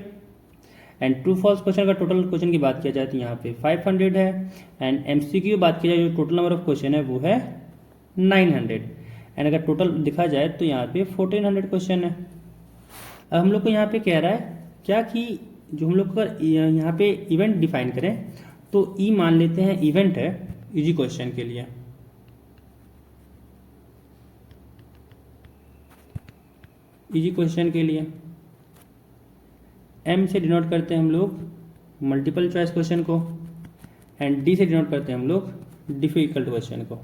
And true false question का टोटल क्वेश्चन की बात किया जाए तो यहाँ पे 500 है एंड एमसीक्यू बात की जाए जो टोटल नंबर ऑफ क्वेश्चन है वो है 900 एंड अगर टोटल दिखा जाए तो यहाँ पे 1400 क्वेश्चन है। अब हम लोग को यहाँ पे कह रहा है क्या कि जो हम लोग अगर यहाँ पे इवेंट डिफाइन करें तो ई मान लेते हैं इवेंट है इजी क्वेश्चन के लिए। इजी क्वेश्चन के लिए एम से डिनोट करते हैं हम लोग मल्टीपल चॉइस क्वेश्चन को एंड डी से डिनोट करते हैं हम लोग डिफिकल्ट क्वेश्चन को।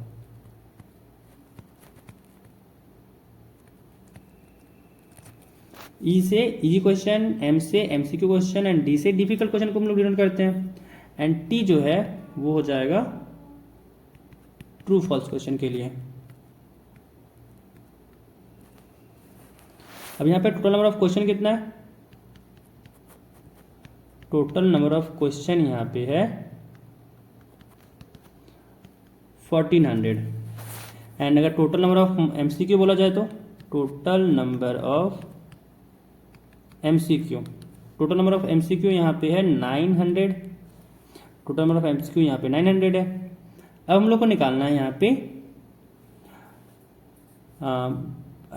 ई से इजी क्वेश्चन, एम से एमसीक्यू क्वेश्चन एंड डी से डिफिकल्ट क्वेश्चन को हम लोग डिनोट करते हैं एंड टी जो है वो हो जाएगा ट्रू फॉल्स क्वेश्चन के लिए। अब यहाँ पे टोटल नंबर ऑफ क्वेश्चन कितना है, टोटल नंबर ऑफ क्वेश्चन यहाँ पे है 1400 एंड अगर टोटल नंबर ऑफ एमसीक्यू बोला जाए तो total number of MCQ, total number of MCQ यहाँ पे है 900, टोटल नंबर ऑफ एमसीक्यू यहाँ पे 900 है। अब हम लोग को निकालना है यहाँ पे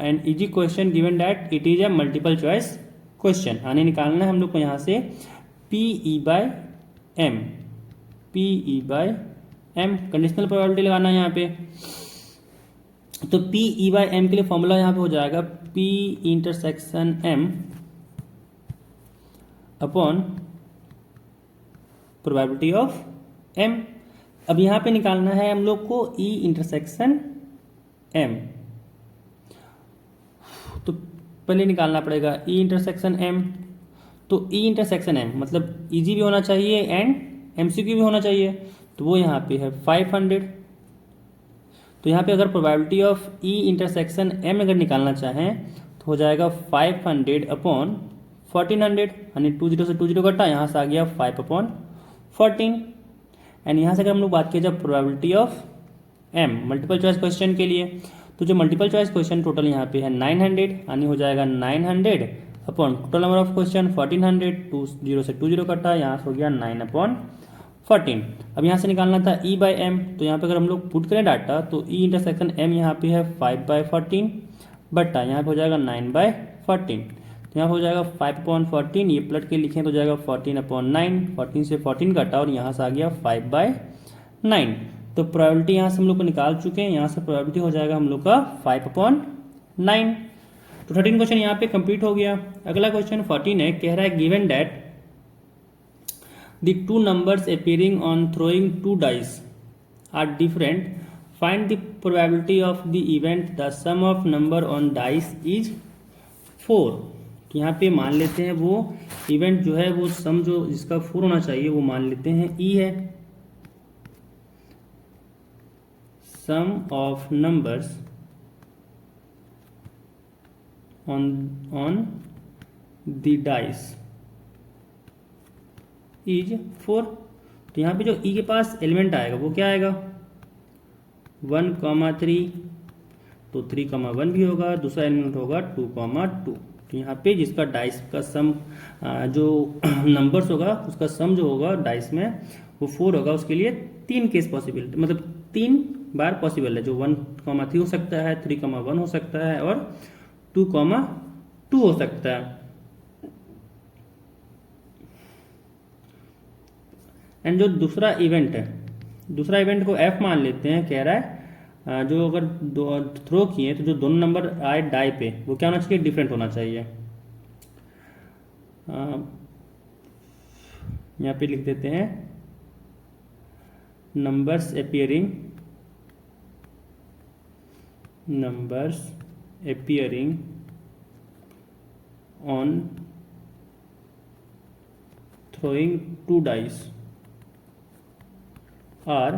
an easy question given that it is a multiple choice question. आने निकालना है हम लोग को यहाँ से P E by M, P E by M conditional probability लगाना है यहाँ पे। तो पी ई बाय एम के लिए फॉर्मूला यहाँ पे हो जाएगा P intersection M upon probability of M. अब यहाँ पे निकालना है हम लोग को E इंटरसेक्शन M। तो पहले निकालना पड़ेगा E इंटरसेक्शन M। तो E इंटरसेक्शन M मतलब ईजी भी होना चाहिए एंड MCQ भी होना चाहिए, तो वो यहाँ पे है 500। तो यहाँ पे अगर probability of E intersection M अगर निकालना चाहें तो हो जाएगा 500 अपॉन 1400, यानी 20 से 20 कटा, यहाँ से आ गया 5 अपॉन 14। एंड यहाँ से अगर हम लोग बात किया जाए probability of M multiple choice question के लिए, तो जो मल्टीपल चॉइस क्वेश्चन टोटल यहाँ पे है 900, यानी हो जाएगा 900 upon total number of question 1400, 20 से 20 कटा, यहाँ से हो गया 9 अपॉन 14। अब यहाँ से निकालना था E बाई M, तो यहाँ पे अगर हम लोग पुट करें डाटा तो E इंटरसेक्शन M यहाँ पे है 5/14 बटा यहाँ पे हो जाएगा 9/14। तो यहाँ हो जाएगा 5/14, ये पलट के लिखें तो जाएगा 14/9, 14 से 14 कटा और यहाँ से आ गया 5/9। तो प्रोबेबिलिटी यहाँ से हम लोग को निकाल चुके हैं, यहाँ से प्रोबेबिलिटी हो जाएगा हम लोग का 5/9। तो 13 क्वेश्चन यहाँ पे कंप्लीट हो गया। अगला क्वेश्चन 14 है, कह रहा है given that the two numbers appearing on throwing two dice are different, find the probability of the event the sum of number on dice is 4। तो यहाँ पे मान लेते हैं वो इवेंट जो है वो सम जो जिसका 4 होना चाहिए वो मान लेते हैं E है। Sum of numbers on the dice is 4। तो यहाँ पे जो E के पास एलिमेंट आएगा वो क्या आएगा 1,3, तो 3,1 भी होगा, दूसरा एलिमेंट होगा 2,2। तो यहाँ पे जिसका डाइस का सम जो नंबर्स होगा उसका सम जो होगा डाइस में वो 4 होगा, उसके लिए 3 केस पॉसिबल, मतलब 3 बार पॉसिबल है, जो 1,3 हो सकता है, 3,1 हो सकता है और 2,2 हो सकता है। एंड जो दूसरा इवेंट है, दूसरा इवेंट को F मान लेते हैं। कह रहा है जो अगर थ्रो किए तो जो दोनों नंबर आए डाई पे वो क्या होना चाहिए, डिफरेंट होना चाहिए। यहाँ पे लिख देते हैं numbers appearing on throwing two dice are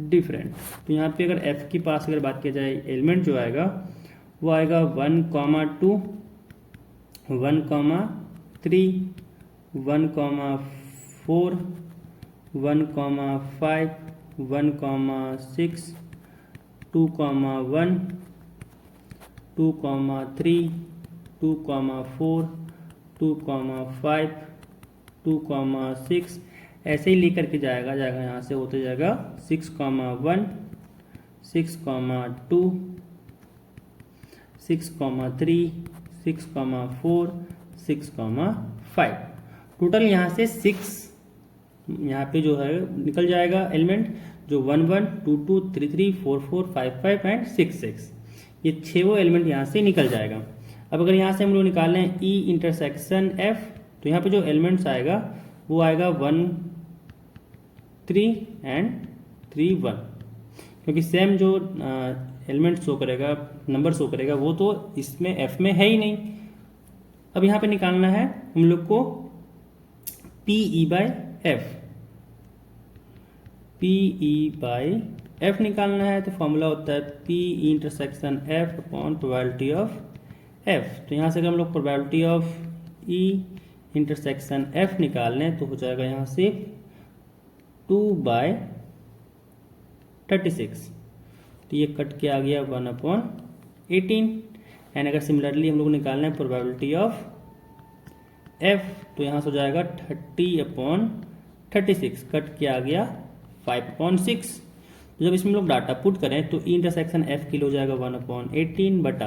different. तो यहाँ पे अगर F के पास अगर बात किया जाए एलिमेंट जो आएगा वो आएगा 1,2, 1,3, 1,4, 1,5, 1,6, 2,1, 2,3, 2,4, 2,5, 2,6 ऐसे ही लेकर के जाएगा यहाँ से होते जाएगा 6,1, 6,2, 6,3, 6,4, 6,5। टोटल यहाँ से 6 यहाँ पे जो है निकल जाएगा एलिमेंट, जो 1, 1, 2, 2, 3, 3, 4, 4, 5, 5 एंड 6, 6, ये 6 वो एलिमेंट यहाँ से निकल जाएगा। अब अगर यहाँ से हम लोग निकाल लें E इंटरसेक्शन F, तो यहाँ पे जो एलिमेंट्स आएगा वो आएगा 1, 3 एंड 3, 1, क्योंकि सेम जो एलिमेंट शो करेगा, नंबर शो करेगा, वो तो इसमें F में है ही नहीं। अब यहाँ पे निकालना है हम लोग को PE by F, PE by F निकालना है। तो फॉर्मूला होता है PE intersection F upon probability of F। तो यहाँ से अगर हम लोग probability of E intersection F निकाल लें तो हो जाएगा यहाँ से 2/36। तो ये कट के आ गया 1/18। एंड अगर सिमिलरली हम लोग निकालना है प्रोबेबिलिटी ऑफ F, तो यहाँ से हो जाएगा 30/36, कट के आ गया 5/6। तो जब इसमें लोग डाटा पुट करें तो E इंटरसेक्शन F के लिए हो जाएगा 1/18 बटा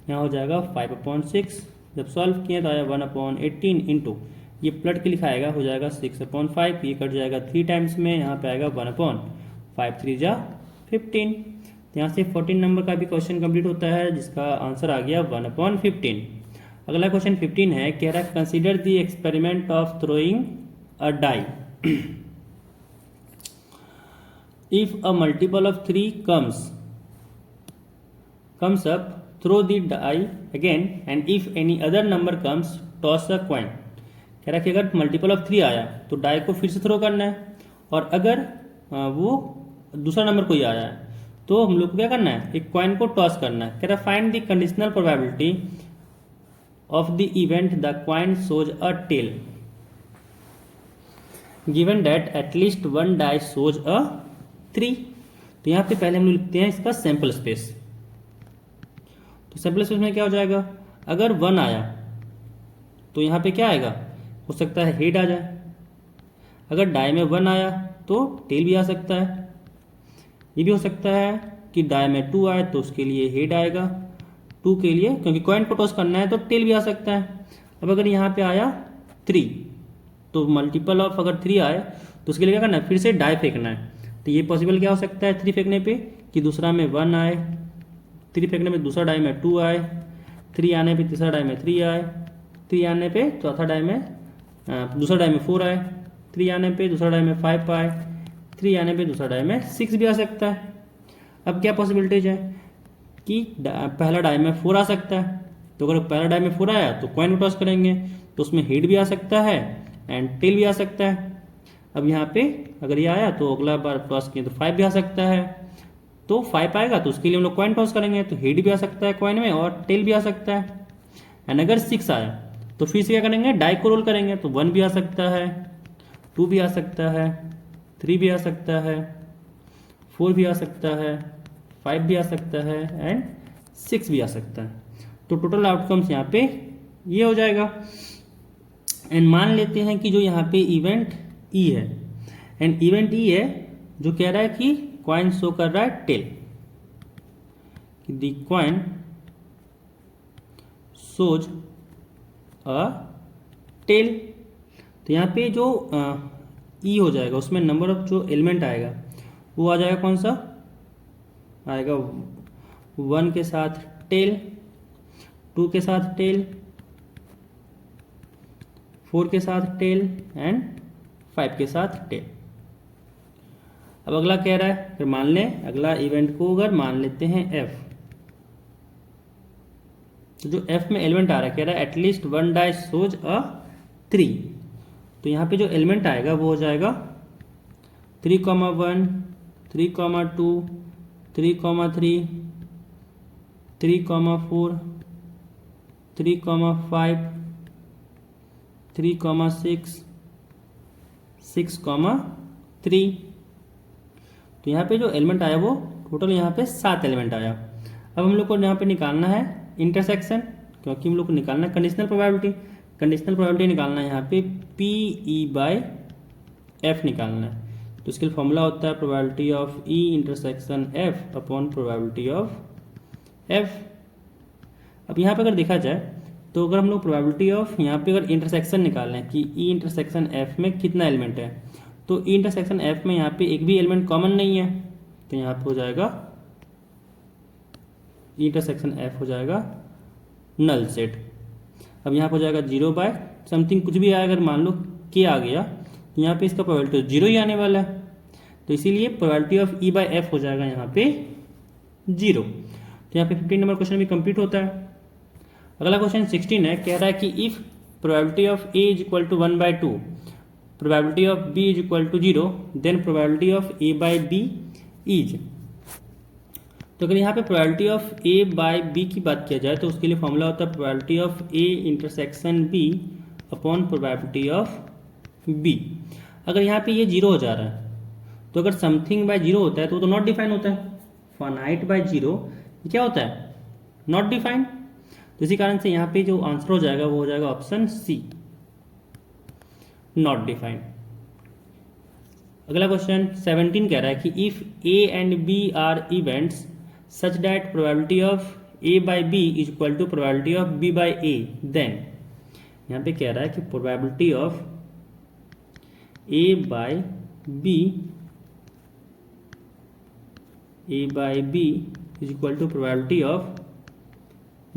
यहाँ हो जाएगा 5/6। जब सॉल्व किए तो आया 1/18 इंटू ये प्लट के लिखाएगा हो जाएगा 6/5, ये कट जाएगा 3 टाइम्स में, यहाँ पे आएगा 1/5, 3 जा 15। तो यहाँ से 14 नंबर का भी क्वेश्चन कंप्लीट होता है, जिसका आंसर आ गया 1/15। अगला क्वेश्चन 15 है, कह रहा है consider the experiment of throwing a die if a multiple of 3 comes up, throw the die again, and if any other number comes, toss a coin. कह रहा है कि अगर मल्टीपल ऑफ 3 आया तो डाई को फिर से थ्रो करना है, और अगर वो दूसरा नंबर कोई आया है तो हम लोग को क्या करना है, एक कॉइन को टॉस करना है. कह रहा है find the conditional probability of the event the coin shows a tail given that at least one die shows a 3. तो यहाँ पे पहले हम लोग लिखते हैं इसका सैंपल स्पेस. तो सैंपल स्पेस में क्या हो जाएगा, अगर 1 आया तो यहाँ पे क्या आएगा, हो सकता है हेड आ जाए. अगर डाई में 1 आया तो टेल भी आ सकता है. ये भी हो सकता है कि डाई में 2 आए तो उसके लिए हेड आएगा. 2 के लिए क्योंकि कॉइन को टॉस करना है तो टेल भी आ सकता है. अब अगर यहाँ पे आया 3, तो मल्टीपल ऑफ अगर 3 आए तो उसके लिए क्या करना है, फिर से डाई फेंकना है. तो ये पॉसिबल क्या हो सकता है 3 फेंकने पे, कि दूसरा में 1 आए, 3 फेंकने में दूसरा डाई में 2 आए, 3 आने पे तीसरा डाई में 3 आए, 3 आने पे चौथा डाई में दूसरा डाई में 4 आए, 3 आने पे दूसरा डाई में 5 आए, 3 आने पे दूसरा डाई में 6 भी आ सकता है. अब क्या पॉसिबिलिटीज है कि पहला डाई में 4 आ सकता है. तो अगर पहला डाई में 4 आया तो कॉइन टॉस करेंगे तो उसमें हेड भी आ सकता है एंड टेल भी आ सकता है. अब यहाँ पे अगर ये आया तो अगला बार टॉस किए तो 5 भी आ सकता है. तो 5 आएगा तो उसके लिए हम लोग कॉइन टॉस करेंगे तो हेड भी आ सकता है कॉइन में और टेल भी आ सकता है. एंड अगर 6 आया तो फिर से क्या करेंगे, डाई को रोल करेंगे तो 1 भी आ सकता है, 2 भी आ सकता है, 3 भी आ सकता है, 4 भी आ सकता है, 5 भी आ सकता है एंड 6 भी आ सकता है. तो टोटल आउटकम्स यहाँ पे ये हो जाएगा. एंड मान लेते हैं कि जो यहाँ पे इवेंट ई है, एंड इवेंट ई है जो कह रहा है कि कॉइन शो कर रहा है टेल, कि the coin shows a tail. तो यहाँ पे जो ई हो जाएगा उसमें नंबर ऑफ जो एलिमेंट आएगा वो आ जाएगा, कौन सा आएगा, 1 के साथ टेल, 2 के साथ टेल, 4 के साथ टेल एंड 5 के साथ टेल. अब अगला कह रहा है, फिर मान लें अगला इवेंट को अगर मान लेते हैं एफ, तो जो एफ में एलिमेंट आ रहा है कह रहा है एटलीस्ट 1 डाई सोज अ 3. तो यहाँ पे जो एलिमेंट आएगा वो हो जाएगा 3,1, 3,2, 3,3, 3,4, 3,5, 3,6, 6,3. तो यहाँ पे जो एलिमेंट आया वो टोटल यहाँ पे 7 एलिमेंट आया. अब हम लोग को यहाँ पे निकालना है इंटरसेक्शन, क्योंकि हम लोग को निकालना है कंडीशनल प्रोबेबिलिटी. कंडीशनल प्रोबेबिलिटी निकालना है यहाँ पे पी ई बाई एफ निकालना है. तो इसके लिए फॉर्मूला होता है probability of E intersection F upon probability of F. अब यहाँ पे अगर देखा जाए तो अगर हम लोग प्रोबेबिलिटी ऑफ यहाँ पे अगर इंटरसेक्शन निकाल रहे हैं कि ई इंटरसेक्शन एफ में कितना एलिमेंट है, तो ई इंटरसेक्शन एफ में यहाँ पे एक भी एलिमेंट कॉमन नहीं है, तो यहाँ पे हो जाएगा ई इंटरसेक्शन एफ हो जाएगा नल सेट. अब यहाँ पे हो जाएगा 0 बाय समथिंग कुछ भी आया, अगर मान लो के आ गया तो यहाँ पे इसका प्रोबेबिलिटी 0 ही आने वाला है. तो इसीलिए probability of E by F हो जाएगा यहाँ पे 0. तो यहाँ पे 15 नंबर क्वेश्चन भी कंप्लीट होता है. अगला क्वेश्चन 16 है, कह रहा है कि if probability of A is equal to 1/2, probability of B is equal to 0, then probability of A by B is. तो अगर यहाँ पे probability of A by B की बात किया जाए तो उसके लिए फॉर्मूला होता है probability of A intersection B upon probability of B. अगर यहाँ पे ये 0 हो जा रहा है तो अगर समथिंग बाय 0 होता है तो वो तो नॉट डिफाइन होता है. फाइनाइट बाय 0 क्या होता है, नॉट डिफाइंड. तो इसी कारण से यहाँ पे जो आंसर हो जाएगा वो हो जाएगा ऑप्शन सी, नॉट डिफाइंड. अगला क्वेश्चन 17 कह रहा है कि if A and B are events such that probability of A by B is equal to probability of B by A, then यहाँ पे कह रहा है कि probability of A by B is equal to probability of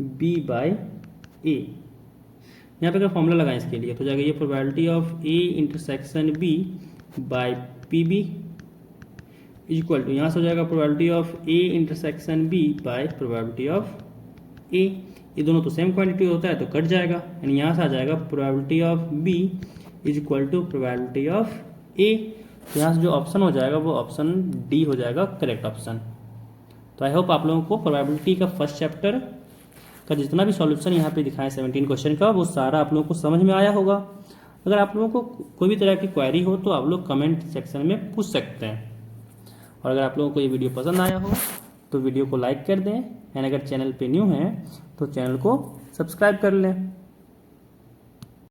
B by A. यहाँ पे अगर formula लगाएं इसके लिए तो जाएगा ये probability of A intersection B by P B equal to, यहाँ से हो जाएगा probability of A intersection B by probability of A. ये दोनों तो सेम क्वांटिटी होता है तो कट जाएगा, यानी यहाँ से आ जाएगा probability of B is equal to probability of A. तो यहाँ से जो ऑप्शन हो जाएगा वो ऑप्शन डी हो जाएगा करेक्ट ऑप्शन। तो आई होप आप लोगों को प्रोबेबिलिटी का फर्स्ट चैप्टर का जितना भी सॉल्यूशन यहाँ पे दिखाया 17 क्वेश्चन का वो सारा आप लोगों को समझ में आया होगा। अगर आप लोगों को कोई भी तरह की क्वेरी हो तो आप लोग कमेंट सेक्शन में पूछ सकते हैं। और अगर आप लोगों को ये वीडियो पसंद आया हो तो वीडियो को लाइक कर दें, एंड अगर चैनल पे न्यू हैं तो चैनल को सब्सक्राइब कर लें।